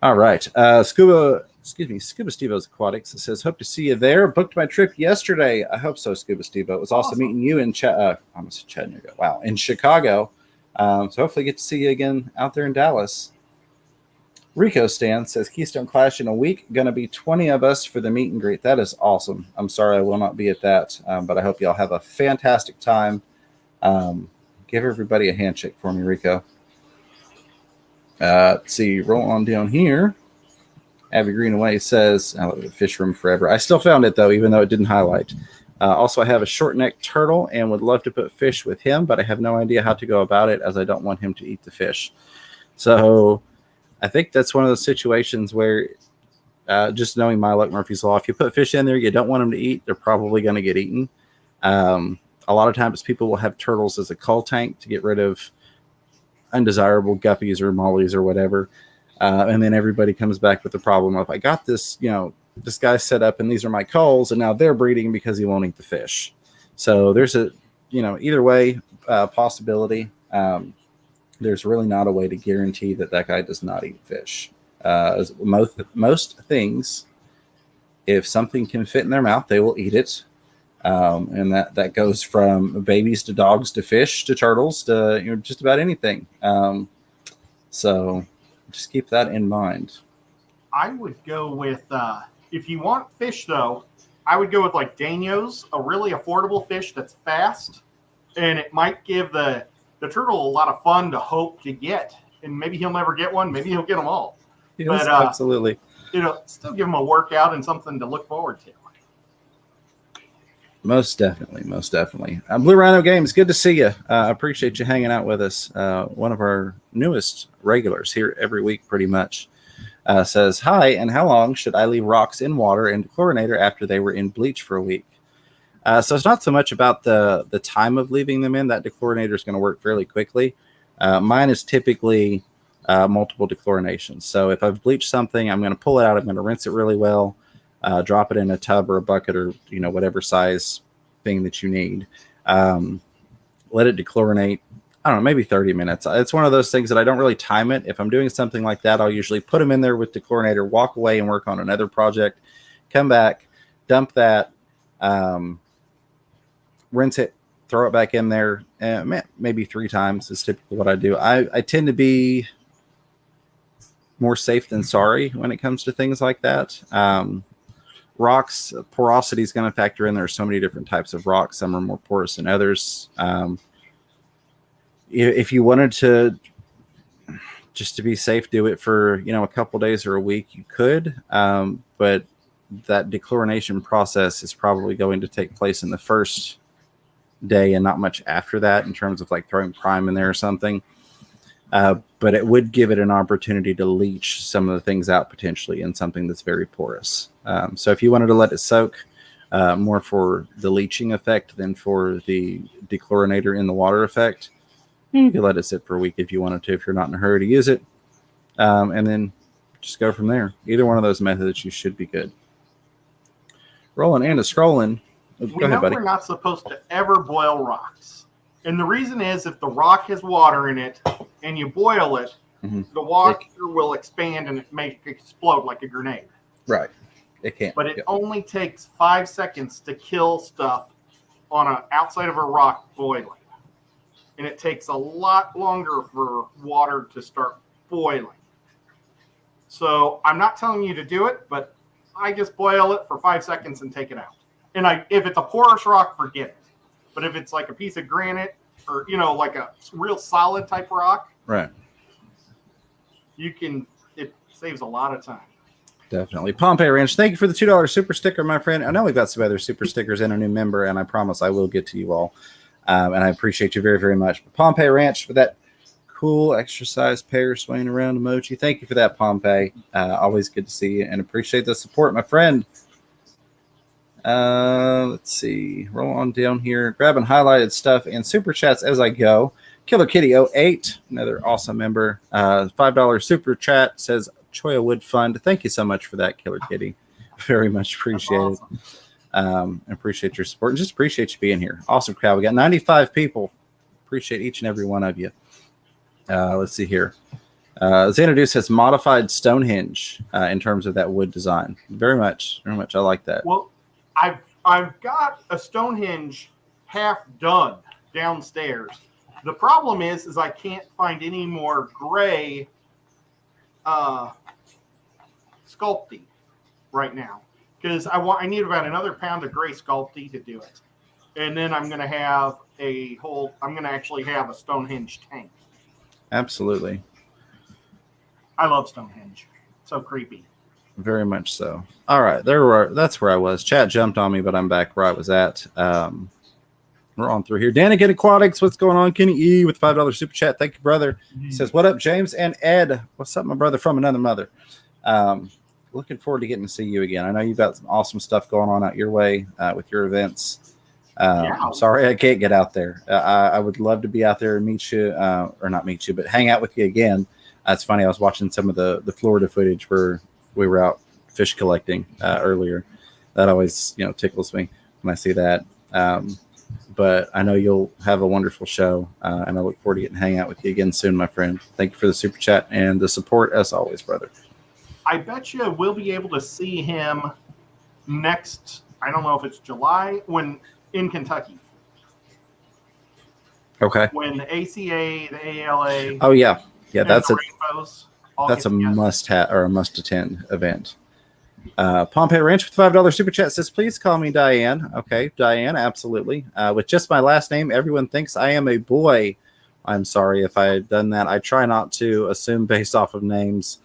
All right. Scuba Stevo's Aquatics. It says, hope to see you there. Booked my trip yesterday. I hope so, Scuba Stevo. It was awesome meeting you in Chattanooga. Wow, in Chicago. So hopefully get to see you again out there in Dallas. Rico Stan says, Keystone Clash in a week. Going to be 20 of us for the meet and greet. That is awesome. I'm sorry I will not be at that, but I hope y'all have a fantastic time. Give everybody a handshake for me, Rico. Let's see. Roll on down here. Abby Greenaway says, I love the fish room forever. I still found it, though, even though it didn't highlight. Also, I have a short-necked turtle and would love to put fish with him, but I have no idea how to go about it as I don't want him to eat the fish. So I think that's one of those situations where just knowing my luck, Murphy's Law, if you put fish in there you don't want them to eat, they're probably going to get eaten. A lot of times people will have turtles as a cull tank to get rid of undesirable guppies or mollies or whatever. And then everybody comes back with the problem of, I got this, this guy set up and these are my culls and now they're breeding because he won't eat the fish. So there's either way possibility. There's really not a way to guarantee that guy does not eat fish. Most things, if something can fit in their mouth, they will eat it. And that goes from babies to dogs to fish to turtles to just about anything. So just keep that in mind. I would go with, if you want fish, though, I would go with like Danios, a really affordable fish that's fast, and it might give the turtle a lot of fun to hope to get. And maybe he'll never get one. Maybe he'll get them all. Yes, but, absolutely. It'll still give him a workout and something to look forward to. Most definitely. Blue Rhino Games, good to see you. I appreciate you hanging out with us. One of our newest regulars here every week, pretty much, says, hi, and how long should I leave rocks in water and Chlorinator after they were in bleach for a week? So it's not so much about the time of leaving them in. That dechlorinator is going to work fairly quickly. Mine is typically multiple dechlorinations. So if I've bleached something, I'm going to pull it out. I'm going to rinse it really well. Drop it in a tub or a bucket or whatever size thing that you need. Let it dechlorinate. I don't know, maybe 30 minutes. It's one of those things that I don't really time it. If I'm doing something like that, I'll usually put them in there with dechlorinator, walk away and work on another project, come back, dump that, rinse it, throw it back in there. Maybe 3 times is typically what I do. I tend to be more safe than sorry when it comes to things like that. Rocks, porosity is going to factor in. There are so many different types of rocks. Some are more porous than others. If you wanted to, just to be safe, do it for a couple days or a week, you could. But that dechlorination process is probably going to take place in the first day and not much after that, in terms of like throwing prime in there or something. But it would give it an opportunity to leach some of the things out potentially in something that's very porous. So if you wanted to let it soak, more for the leaching effect than for the dechlorinator in the water effect, you could let it sit for a week if you wanted to, if you're not in a hurry to use it. And then just go from there. Either one of those methods, you should be good. Rolling and scrolling. Go ahead, buddy. We're not supposed to ever boil rocks. And the reason is, if the rock has water in it and you boil it, the water will expand and it may explode like a grenade. Right. It can't. But it only takes 5 seconds to kill stuff on outside of a rock boiling. and it takes a lot longer for water to start boiling. So I'm not telling you to do it, but I just boil it for 5 seconds and take it out. And if it's a porous rock, forget it. But if it's like a piece of granite or, like a real solid type rock, right, it saves a lot of time. Definitely. Pompeii Ranch, thank you for the $2 super sticker, my friend. I know we've got some other super stickers and a new member, and I promise I will get to you all. And I appreciate you very, very much. Pompeii Ranch for that cool exercise pair swaying around emoji. Thank you for that, Pompeii. Always good to see you and appreciate the support, my friend. Let's see. Roll on down here. Grabbing highlighted stuff and super chats as I go. Killer Kitty 08, another awesome member. $5 super chat says Choya Wood Fund. Thank you so much for that, Killer Kitty. Very much appreciated. Awesome. Appreciate your support and just appreciate you being here. Awesome crowd. We got 95 people. Appreciate each and every one of you. Let's see here. Xanadu says modified Stonehenge in terms of that wood design. Very much. I like that. Well, I've got a Stonehenge half done downstairs. The problem is I can't find any more gray sculpting right now because I need about another pound of gray sculpting to do it, and then I'm going to have actually have a Stonehenge tank. Absolutely. I love Stonehenge. So creepy. Very much so. All right, that's where I was. Chat jumped on me, but I'm back where I was at. We're on through here. Danny Get Aquatics, what's going on? Kenny E with $5 super chat. Thank you, brother. He says, what up, James and Ed? What's up, my brother from another mother? Looking forward to getting to see you again. I know you've got some awesome stuff going on out your way with your events. I'm sorry I can't get out there. I would love to be out there and meet you, or not meet you, but hang out with you again. It's funny. I was watching some of the Florida footage where we were out fish collecting earlier. That always, tickles me when I see that. But I know you'll have a wonderful show, and I look forward to getting to hang out with you again soon, my friend. Thank you for the super chat and the support as always, brother. I bet you we'll be able to see him next. I don't know if it's July in Kentucky. Okay. When the ACA, the ALA. Oh yeah, that's a together. must-have or a must-attend event. Pompeii Ranch with $5 super chat says, please call me Diane. Okay, Diane, absolutely. With just my last name, everyone thinks I am a boy. I'm sorry if I had done that. I try not to assume based off of names.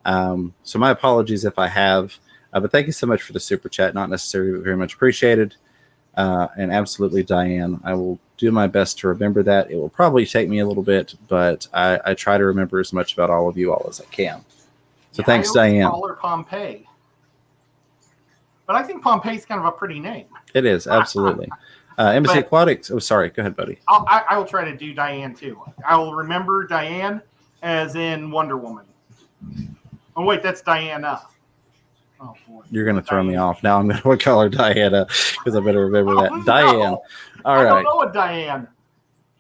So my apologies if I have. But thank you so much for the super chat. Not necessarily, but very much appreciated. And absolutely, Diane, I will do my best to remember that. It will probably take me a little bit, but I try to remember as much about all of you all as I can. So thanks, Diane. Call her Pompeii. But I think Pompeii's kind of a pretty name. It is, absolutely. Embassy Aquatics. Oh, sorry. Go ahead, buddy. I will try to do Diane, too. I will remember Diane as in Wonder Woman. Oh, wait, that's Diana. Oh, boy. You're going to throw me off. Now I'm going to call her Diana because I better remember that. No. Diane. All right. I don't know a Diane.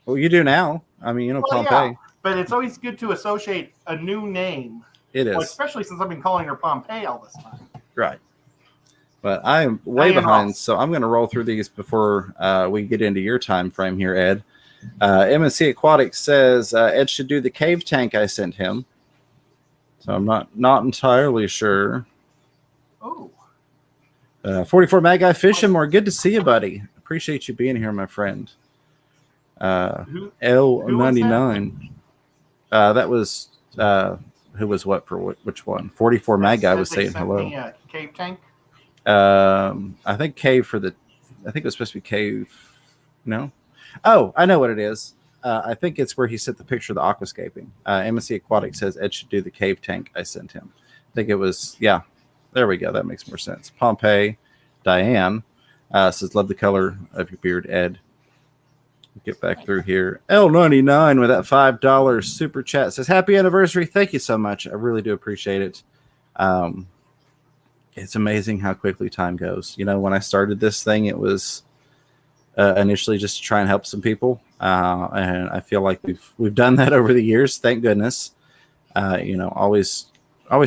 Well, you do now. I mean, Pompeii. Yeah, but it's always good to associate a new name. It is. Especially since I've been calling her Pompeii all this time. Right. But I'm way behind, so I'm going to roll through these before we get into your time frame here, Ed. MSC Aquatics says Ed should do the cave tank I sent him. So I'm not entirely sure. Oh. 44 Mad Guy Fishing More. Good to see you, buddy. Appreciate you being here, my friend. L99. That was who was what for which one? 44 Mad Guy was saying hello. Cave tank. I think cave for the. I think it was supposed to be cave. No. Oh, I know what it is. I think it's where he sent the picture of the aquascaping. MSC Aquatic says Ed should do the cave tank I sent him. I think it was, yeah. There we go. That makes more sense. Pompeii, Diane says, love the color of your beard, Ed. Get back through here. L99 with that $5 super chat says, happy anniversary. Thank you so much. I really do appreciate it. It's amazing how quickly time goes. When I started this thing, it was initially just to try and help some people. And I feel like we've done that over the years. Thank goodness. Always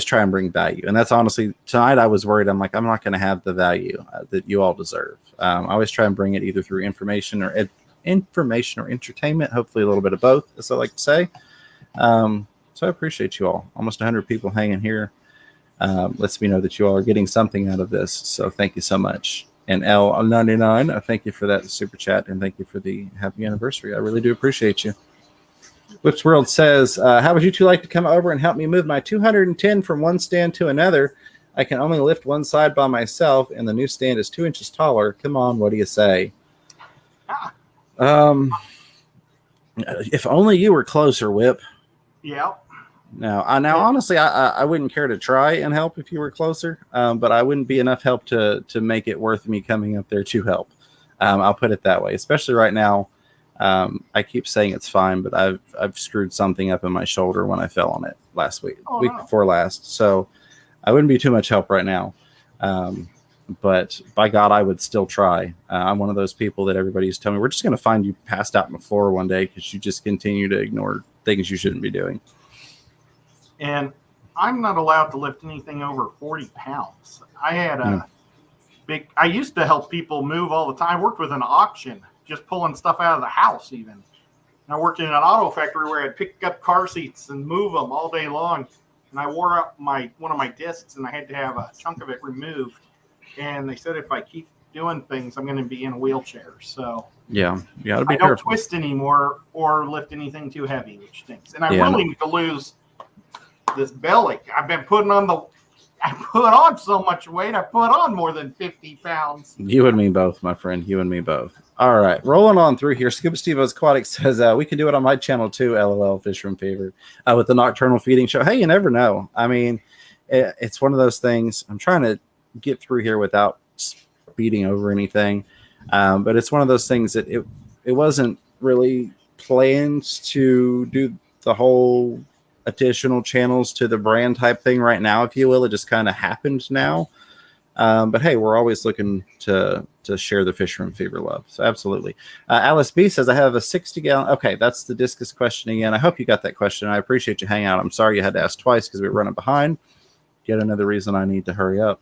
try and bring value. And that's honestly, tonight I was worried. I'm like, I'm not going to have the value that you all deserve. I always try and bring it either through information or information or entertainment. Hopefully a little bit of both, as I like to say. So I appreciate you all. Almost 100 people hanging here. Lets me know that you all are getting something out of this. So thank you so much. And L99, I thank you for that super chat, and thank you for the happy anniversary. I really do appreciate you. Whips World says, how would you two like to come over and help me move my 210 from one stand to another? I can only lift one side by myself, and the new stand is 2 inches taller. Come on, what do you say? If only you were closer, Whip. Yeah. Now, honestly, I wouldn't care to try and help if you were closer, but I wouldn't be enough help to make it worth me coming up there to help. I'll put it that way. Especially right now, I keep saying it's fine, but I've screwed something up in my shoulder when I fell on it last week, before last. So I wouldn't be too much help right now. But by God, I would still try. I'm one of those people that everybody's telling me, we're just going to find you passed out on the floor one day because you just continue to ignore things you shouldn't be doing. And I'm not allowed to lift anything over 40 pounds. I had I used to help people move all the time. I worked with an auction, just pulling stuff out of the house even. And I worked in an auto factory where I'd pick up car seats and move them all day long. And I wore up one of my discs, and I had to have a chunk of it removed. And they said if I keep doing things, I'm going to be in a wheelchair. So yeah, you got to be I don't careful. twist anymore or lift anything too heavy, which stinks. And I really need to lose this belly. I put on so much weight. I put on more than 50 pounds. You and me both, my friend. You and me both. All right, rolling on through here. Scuba Steve Aquatic says, we can do it on my channel too, LOL, Fisherman Fever, with the Nocturnal Feeding Show. Hey, you never know. I mean, it's one of those things. I'm trying to get through here without speeding over anything. But it's one of those things that it wasn't really planned to do the whole additional channels to the brand type thing right now, if you will. It just kind of happened now. But hey, we're always looking to share the Fisherman Fever love. So absolutely. Alice B says, I have a 60-gallon. Okay, that's the discus question again. I hope you got that question. I appreciate you hanging out. I'm sorry you had to ask twice because we were running behind. Yet another reason I need to hurry up.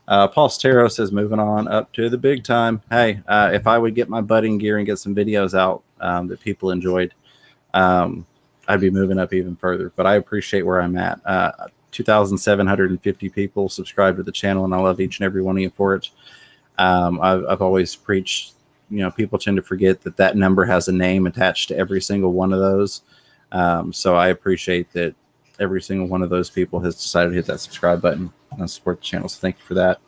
Paul Stero says, moving on up to the big time. Hey, if I would get my budding gear and get some videos out that people enjoyed, I'd be moving up even further. But I appreciate where I'm at. 2,750 people subscribe to the channel, and I love each and every one of you for it. I've always preached, people tend to forget that number has a name attached to every single one of those. So I appreciate that every single one of those people has decided to hit that subscribe button and support the channel. So thank you for that.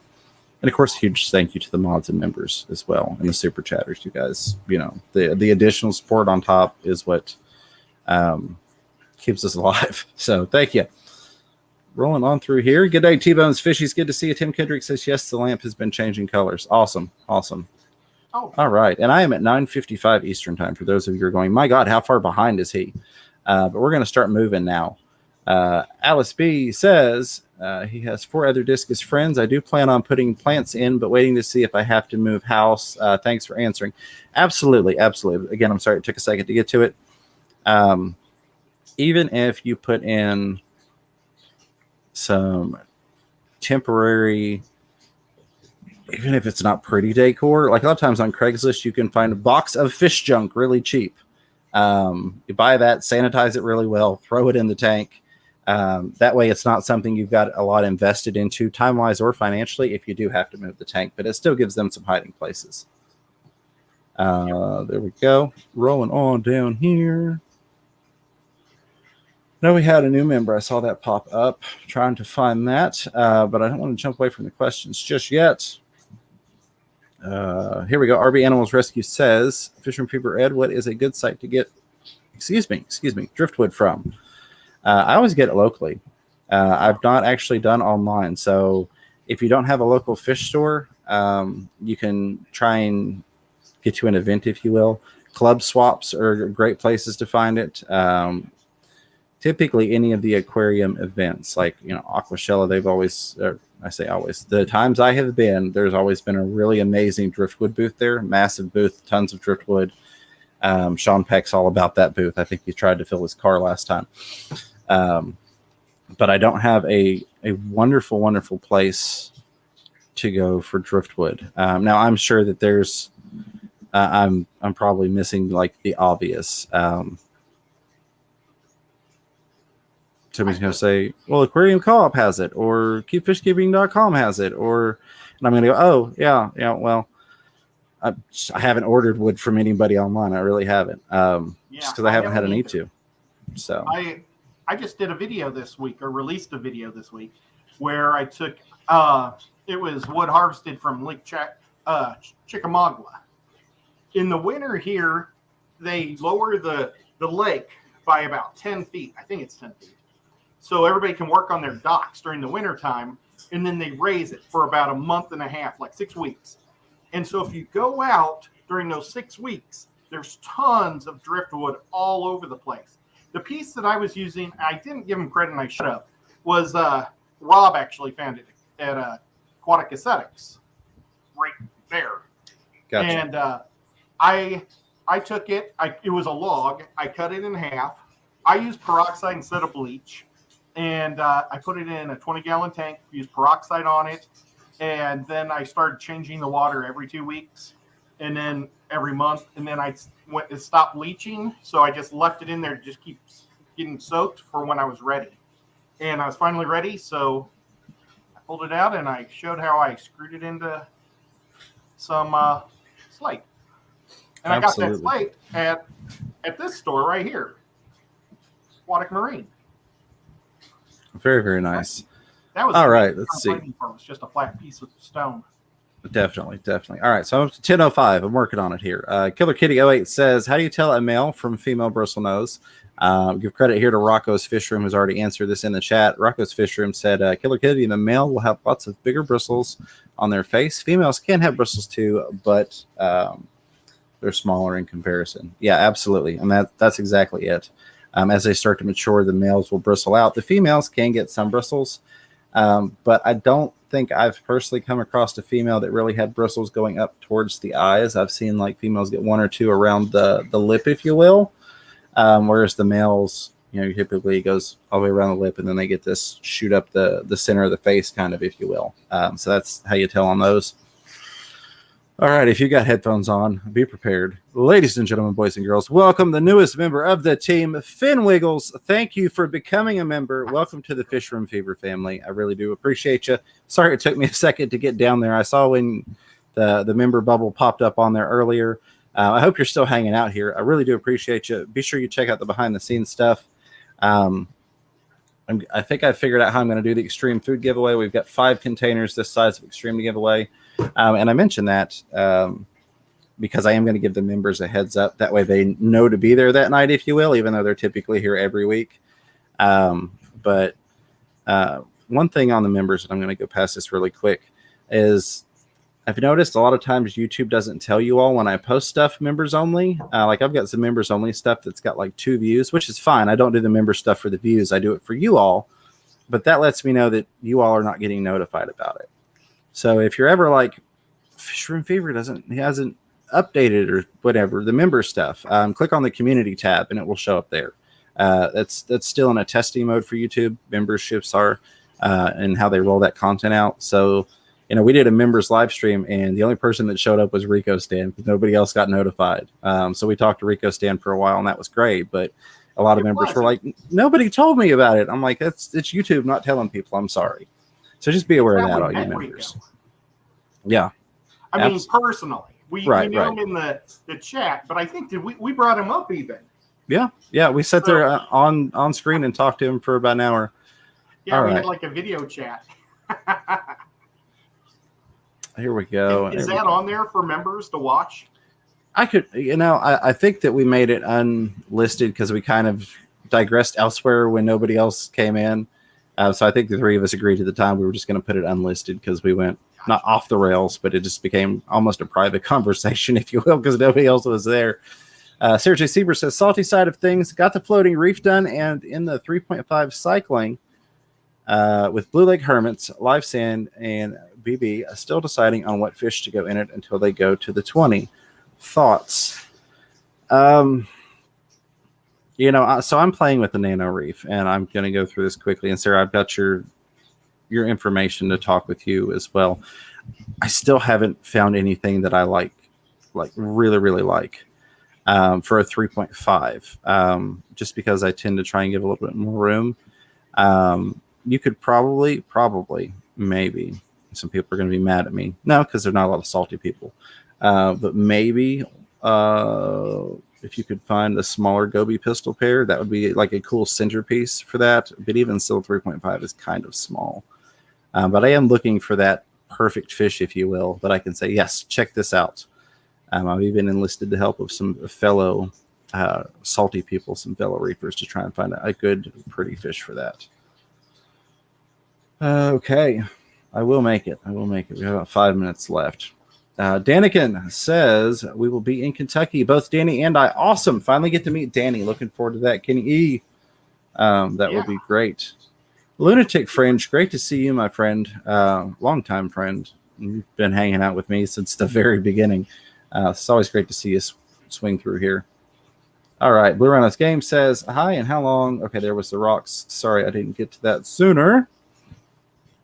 And of course, a huge thank you to the mods and members as well, and the super chatters. You guys, the additional support on top is what keeps us alive. So thank you. Rolling on through here. Good day, T-Bones Fishies. Good to see you. Tim Kendrick says, yes, the lamp has been changing colors. Awesome. Awesome. Oh. All right. And I am at 9:55 Eastern time. For those of you who are going, my God, how far behind is he? But we're going to start moving now. Alice B says he has 4 other discus friends. I do plan on putting plants in, but waiting to see if I have to move house. Thanks for answering. Absolutely. Absolutely. Again, I'm sorry it took a second to get to it. Even if you put in some temporary, even if it's not pretty decor, like a lot of times on Craigslist, you can find a box of fish junk really cheap. You buy that, sanitize it really well, throw it in the tank. That way it's not something you've got a lot invested into time-wise or financially if you do have to move the tank, but it still gives them some hiding places. There we go. Rolling on down here. I know we had a new member. I saw that pop up. Trying to find that, but I don't want to jump away from the questions just yet. Here we go. RB Animals Rescue says, Fisherman Fever Ed, what is a good site to get, driftwood from? I always get it locally. I've not actually done online. So if you don't have a local fish store, you can try and get to an event, if you will. Club swaps are great places to find it. Typically any of the aquarium events, like Aquashella, they've always, I say always, the times I have been, there's always been a really amazing driftwood booth there. Massive booth, tons of driftwood. Sean Peck's all about that booth. I think he tried to fill his car last time. But I don't have a wonderful, wonderful place to go for driftwood. Now I'm sure that there's I'm probably missing like the obvious. Somebody's going to say, well, Aquarium Co-op has it, or keepfishkeeping.com has it, and I'm going to go, oh, yeah, well, I haven't ordered wood from anybody online. I really haven't, just because I haven't had a need to. So I just did a video this week, or released a video this week, where I took, it was wood harvested from Lake Chickamauga. In the winter here, they lower the lake by about 10 feet. I think it's 10 feet. So everybody can work on their docks during the winter time, and then they raise it for about a month and a half, like 6 weeks. And so if you go out during those 6 weeks, there's tons of driftwood all over the place. The piece that I was using, I didn't give him credit and I should have, was Rob actually found it at Aquatic Aesthetics, right there. Gotcha. And I took it, it was a log, I cut it in half. I used peroxide instead of bleach. And I put it in a 20-gallon tank, used peroxide on it, and then I started changing the water every 2 weeks, and then every month, and then it stopped leaching, so I just left it in there to just keep getting soaked for when I was ready. And I was finally ready, so I pulled it out, and I showed how I screwed it into some slate. And Absolutely. I got that slate at this store right here, Aquatic Marine. Very, very nice. That was all right. Let's see. It's just a flat piece of stone. Definitely. All right. So I'm up to 10:05. I'm working on it here. Killer Kitty 08 says, how do you tell a male from female bristle nose? Give credit here to Rocco's Fish Room, who's already answered this in the chat. Rocco's Fish Room said, Killer Kitty, the male will have lots of bigger bristles on their face. Females can have bristles too, but they're smaller in comparison. Yeah, absolutely. And that's exactly it. As they start to mature, the males will bristle out. The females can get some bristles, but I don't think I've personally come across a female that really had bristles going up towards the eyes. I've seen like females get one or two around the lip, if you will, whereas the males, typically it goes all the way around the lip, and then they get this shoot up the center of the face, kind of, if you will. So that's how you tell on those. All right, if you got headphones on, be prepared. Ladies and gentlemen, boys and girls, welcome the newest member of the team, Finn Wiggles. Thank you for becoming a member. Welcome to the Fish Room Fever family. I really do appreciate you. Sorry it took me a second to get down there. I saw when the member bubble popped up on there earlier. I hope you're still hanging out here. I really do appreciate you. Be sure you check out the behind-the-scenes stuff. I think I figured out how I'm going to do the Extreme Food giveaway. We've got 5 containers this size of Extreme to give away. And I mentioned that because I am going to give the members a heads up. That way they know to be there that night, if you will, even though they're typically here every week. But one thing on the members, and I'm going to go past this really quick, is I've noticed a lot of times YouTube doesn't tell you all when I post stuff members only. Like I've got some members only stuff that's got like 2 views, which is fine. I don't do the member stuff for the views. I do it for you all. But that lets me know that you all are not getting notified about it. So if you're ever like, Fish Room Fever hasn't updated or whatever, the member stuff, click on the community tab and it will show up there. That's still in a testing mode for YouTube. Memberships are and how they roll that content out. So, we did a members live stream and the only person that showed up was Rico Stan because nobody else got notified. So we talked to Rico Stan for a while and that was great. But a lot of members were like, nobody told me about it. I'm like, it's YouTube not telling people. I'm sorry. So just be aware of that, all you members. Rico. Yeah. I mean, personally, we knew him in the chat, but I think we brought him up even. Yeah. Yeah. We sat there on screen and talked to him for about an hour. Yeah, we had like a video chat. Here we go. Is that on there for members to watch? I could, I think that we made it unlisted because we kind of digressed elsewhere when nobody else came in. So I think the 3 of us agreed at the time we were just going to put it unlisted because we went not off the rails, but it just became almost a private conversation, if you will, because nobody else was there. Sarah J. Sieber says, salty side of things, got the floating reef done and in the 3.5 cycling with Blue Lake Hermits, Live Sand, and BB, still deciding on what fish to go in it until they go to the 20. Thoughts? So I'm playing with the Nano Reef, and I'm going to go through this quickly. And Sarah, I've got your information to talk with you as well. I still haven't found anything that I like like really, really like for a 3.5, just because I tend to try and give a little bit more room. You could probably, maybe, some people are going to be mad at me. No, because there's not a lot of salty people. But maybe if you could find a smaller Gobi pistol pair, that would be like a cool centerpiece for that. But even still, 3.5 is kind of small. But I am looking for that perfect fish, if you will, that I can say, yes, check this out. I've even enlisted the help of some fellow salty people, some fellow reefers, to try and find a good, pretty fish for that. Okay, I will make it. We have about 5 minutes left. Danikin says we will be in Kentucky. Both Danny and I. Awesome. Finally get to meet Danny. Looking forward to that. Kenny E. That would be great. Lunatic Fringe. Great to see you, my friend. Longtime friend. You've been hanging out with me since the very beginning. It's always great to see you swing through here. All right. Blue Rhinos Game says, hi, and how long? Okay, there was the rocks. Sorry, I didn't get to that sooner.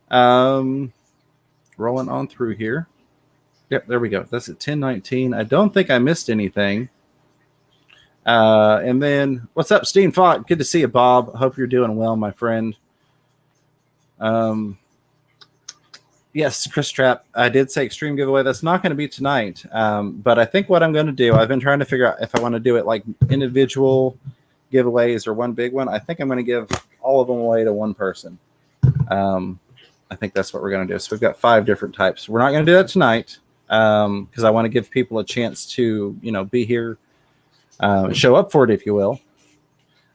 Rolling on through here. Yep, there we go. That's at 10:19. I don't think I missed anything. And then, what's up, Steen Fott? Good to see you, Bob. Hope you're doing well, my friend. Yes, Chris Trapp. I did say extreme giveaway. That's not going to be tonight. But I think what I'm going to do, I've been trying to figure out if I want to do it like individual giveaways or one big one. I think I'm going to give all of them away to one person. I think that's what we're going to do. So we've got 5 different types. We're not going to do that tonight because I want to give people a chance to, be here, show up for it, if you will.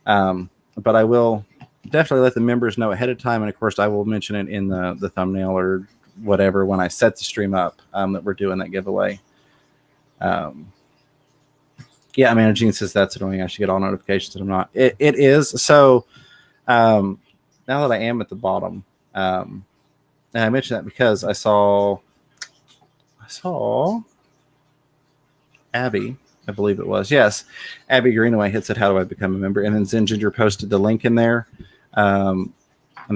But I will definitely let the members know ahead of time. And of course, I will mention it in the thumbnail or whatever when I set the stream up that we're doing that giveaway. Yeah, Amanda Jean says that's annoying. I should get all notifications that I'm not. It is. So now that I am at the bottom, and I mentioned that because I saw Abby, I believe it was. Yes, Abby Greenaway had said, how do I become a member? And then Zen Ginger posted the link in there. And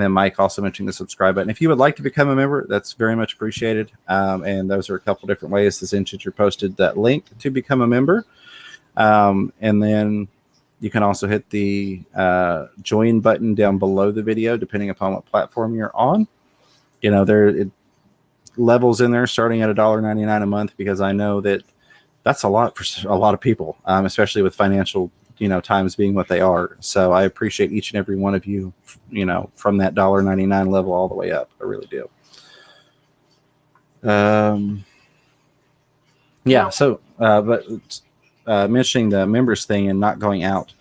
then Mike also mentioned the subscribe button. If you would like to become a member, that's very much appreciated. And those are a couple different ways. The Zen Ginger posted that link to become a member. And then you can also hit the join button down below the video, depending upon what platform you're on. There levels in there starting at $1.99 a month, because I know that's a lot for a lot of people, especially with financial, times being what they are. So I appreciate each and every one of you, from that $1.99 level all the way up. I really do. Yeah. So, but mentioning the members thing and not going out,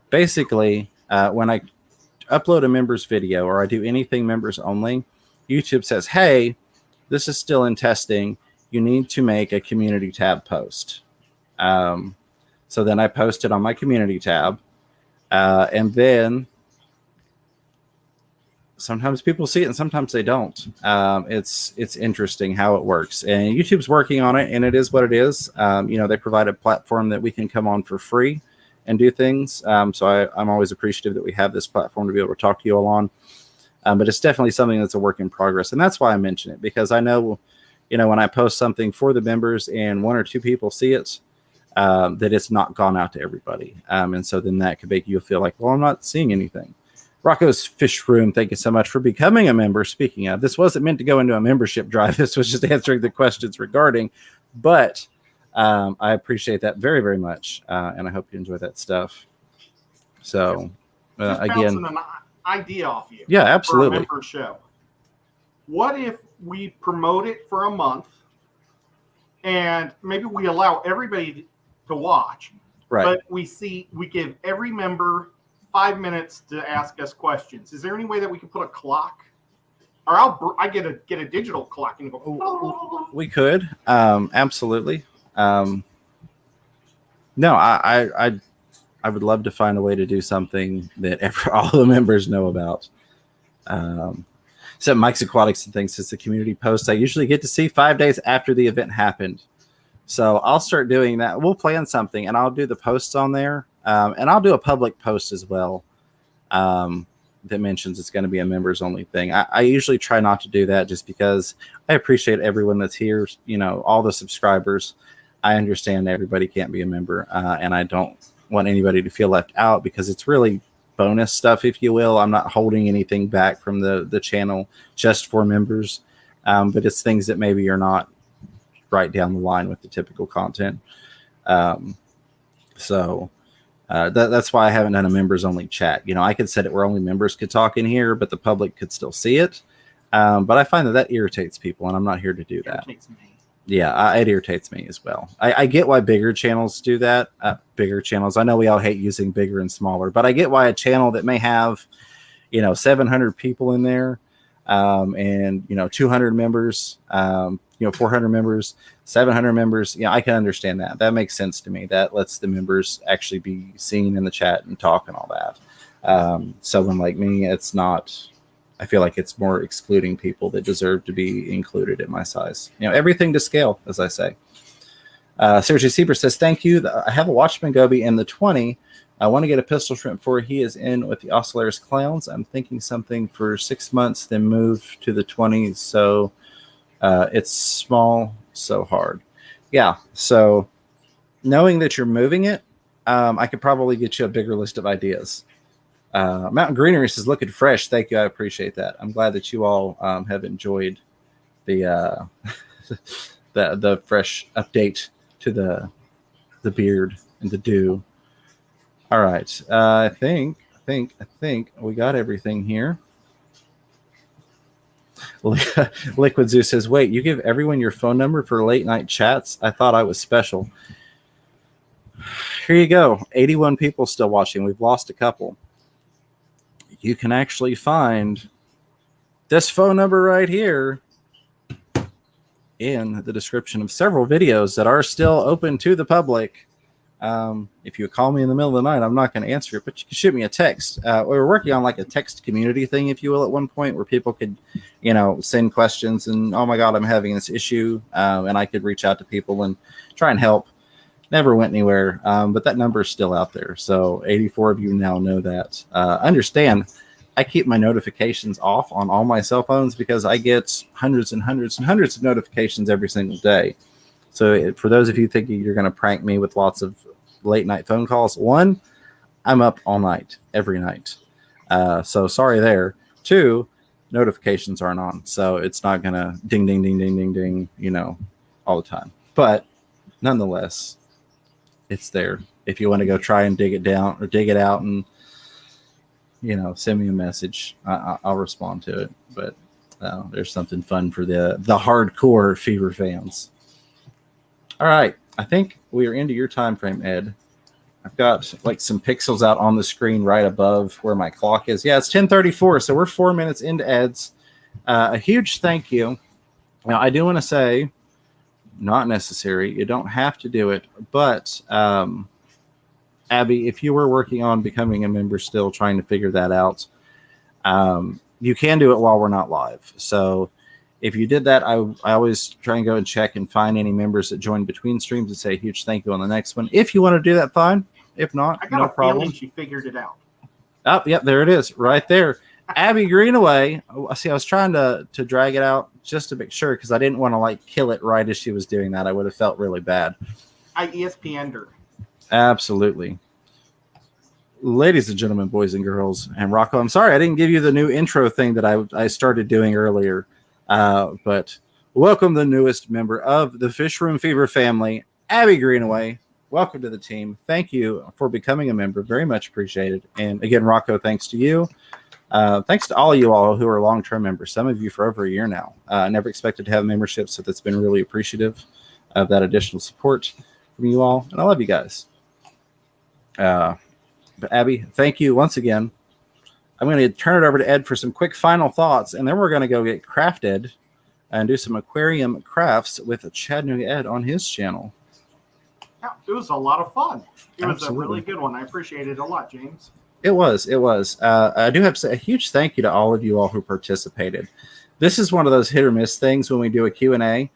basically, when I upload a members video or I do anything members only, YouTube says, hey, this is still in testing. You need to make a community tab post. So then I post it on my community tab. And then sometimes people see it and sometimes they don't. It's interesting how it works. And YouTube's working on it, and it is what it is. They provide a platform that we can come on for free and do things. So I'm always appreciative that we have this platform to be able to talk to you all on. But it's definitely something that's a work in progress. And that's why I mention it, because I know, when I post something for the members and 1 or 2 people see it, that it's not gone out to everybody. And so then that could make you feel like, well, I'm not seeing anything. Rocco's Fish Room, thank you so much for becoming a member. Speaking of, this wasn't meant to go into a membership drive. This was just answering the questions regarding. But I appreciate that very, very much. And I hope you enjoy that stuff. So, again, an idea off you. Yeah, absolutely. For a member show. What if we promote it for a month and maybe we allow everybody to watch, right? But we give every member 5 minutes to ask us questions. Is there any way that we could put a clock, or I get a digital clock and go? We could, absolutely. No, I would love to find a way to do something that all the members know about. So Mike's Aquatics and things, it's the community post I usually get to see 5 days after the event happened. So I'll start doing that. We'll plan something and I'll do the posts on there. And I'll do a public post as well that mentions it's going to be a members only thing. I usually try not to do that just because I appreciate everyone that's here, all the subscribers. I understand everybody can't be a member, and I don't want anybody to feel left out because it's really bonus stuff, if you will. I'm not holding anything back from the channel just for members, but it's things that maybe are not right down the line with the typical content. So that's why I haven't done a members only chat. You know, I could set it where only members could talk in here, but the public could still see it. But I find that irritates people, and I'm not here to do that. Yeah, it irritates me as well. I get why bigger channels do that. Bigger channels. I know we all hate using bigger and smaller, but I get why a channel that may have, 700 people in there, and 200 members, 400 members, 700 members. I can understand that. That makes sense to me. That lets the members actually be seen in the chat and talk and all that. Someone like me, it's not. I feel like it's more excluding people that deserve to be included at my size. Everything to scale, as I say. Sergio Sieber says, thank you. I have a Watchman Goby in the 20. I want to get a pistol shrimp for he is in with the Oscillaris Clowns. I'm thinking something for 6 months, then move to the 20. So it's small, so hard. Yeah. So knowing that you're moving it, I could probably get you a bigger list of ideas. Mountain Greenery says, looking fresh. Thank you. I appreciate that. I'm glad that you all have enjoyed the the fresh update to the beard and the dew. All right. I think we got everything here. Liquid Zoo says, wait, you give everyone your phone number for late night chats? I thought I was special. Here you go. 81 people still watching. We've lost a couple. You can actually find this phone number right here in the description of several videos that are still open to the public. If you call me in the middle of the night, I'm not going to answer it, but you can shoot me a text. We were working on like a text community thing, if you will, at one point where people could, send questions and, oh my God, I'm having this issue. And I could reach out to people and try and help. Never went anywhere, but that number is still out there. So 84 of you now know that. Understand, I keep my notifications off on all my cell phones because I get hundreds and hundreds and hundreds of notifications every single day. So for those of you thinking you're going to prank me with lots of late night phone calls, one, I'm up all night, every night. So sorry there. Two, notifications aren't on. So it's not going to ding, ding, ding, ding, ding, ding, all the time. But nonetheless, it's there. If you want to go try and dig it down or dig it out and, send me a message, I'll respond to it. But there's something fun for the hardcore Fever fans. All right. I think we are into your time frame, Ed. I've got like some pixels out on the screen right above where my clock is. Yeah, it's 10:34. So we're 4 minutes into Ed's. A huge thank you. Now, I do want to say, not necessary. You don't have to do it. But, Abby, if you were working on becoming a member still, trying to figure that out, you can do it while we're not live. So if you did that, I always try and go and check and find any members that join between streams and say a huge thank you on the next one. If you want to do that, fine. If not, I got no problem. She figured it out. Oh, yep, there it is, right there. Abby Greenaway. See, I was trying to drag it out just to make sure because I didn't want to kill it right as she was doing that. I would have felt really bad. I ESPN'd her. Absolutely. Ladies and gentlemen, boys and girls, and Rocco, I'm sorry I didn't give you the new intro thing that I started doing earlier. But welcome the newest member of the Fish Room Fever family, Abby Greenaway. Welcome to the team. Thank you for becoming a member. Very much appreciated. And again, Rocco, thanks to you. Thanks to all of you all who are long-term members. Some of you for over a year now. I never expected to have membership, so that's been really appreciative of that additional support from you all. And I love you guys. But Abby, thank you once again. I'm going to turn it over to Ed for some quick final thoughts, and then we're going to go get crafted and do some aquarium crafts with Chattanooga Ed on his channel. Yeah, it was a lot of fun. It was a really good one. I appreciate it a lot, James. It was. I do have to say a huge thank you to all of you all who participated. This is one of those hit or miss things when we do a Q&A.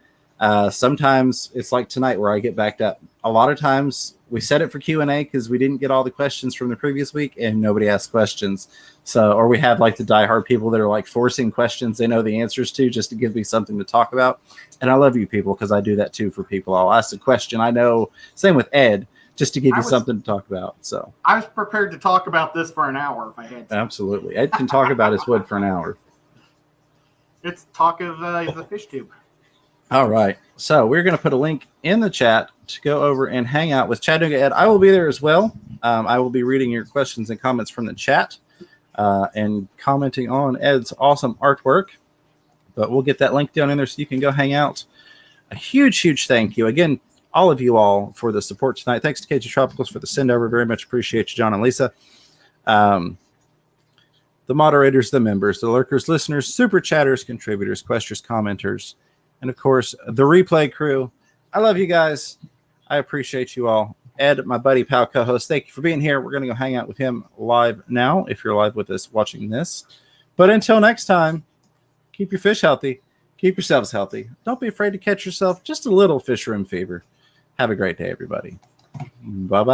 Sometimes it's like tonight where I get backed up. A lot of times we set it for Q&A because we didn't get all the questions from the previous week and nobody asked questions. So, or we have like the diehard people that are like forcing questions they know the answers to just to give me something to talk about. And I love you people because I do that too for people. I'll ask a question I know. Same with Ed, just to give you something to talk about. So I was prepared to talk about this for an hour if I had to. Absolutely. Ed can talk about his wood for an hour. It's talk of the fish tube. All right. So we're going to put a link in the chat to go over and hang out with Chattanooga Ed. I will be there as well. I will be reading your questions and comments from the chat and commenting on Ed's awesome artwork. But we'll get that link down in there so you can go hang out. A huge, huge thank you. Again, all of you all for the support tonight. Thanks to KG Tropicals for the send over. Very much appreciate you, John and Lisa. The moderators, the members, the lurkers, listeners, super chatters, contributors, questers, commenters, and of course, the replay crew. I love you guys. I appreciate you all. Ed, my buddy, pal, co-host, thank you for being here. We're going to go hang out with him live now, if you're live with us watching this. But until next time, keep your fish healthy. Keep yourselves healthy. Don't be afraid to catch yourself just a little fish room fever. Have a great day, everybody. Bye-bye.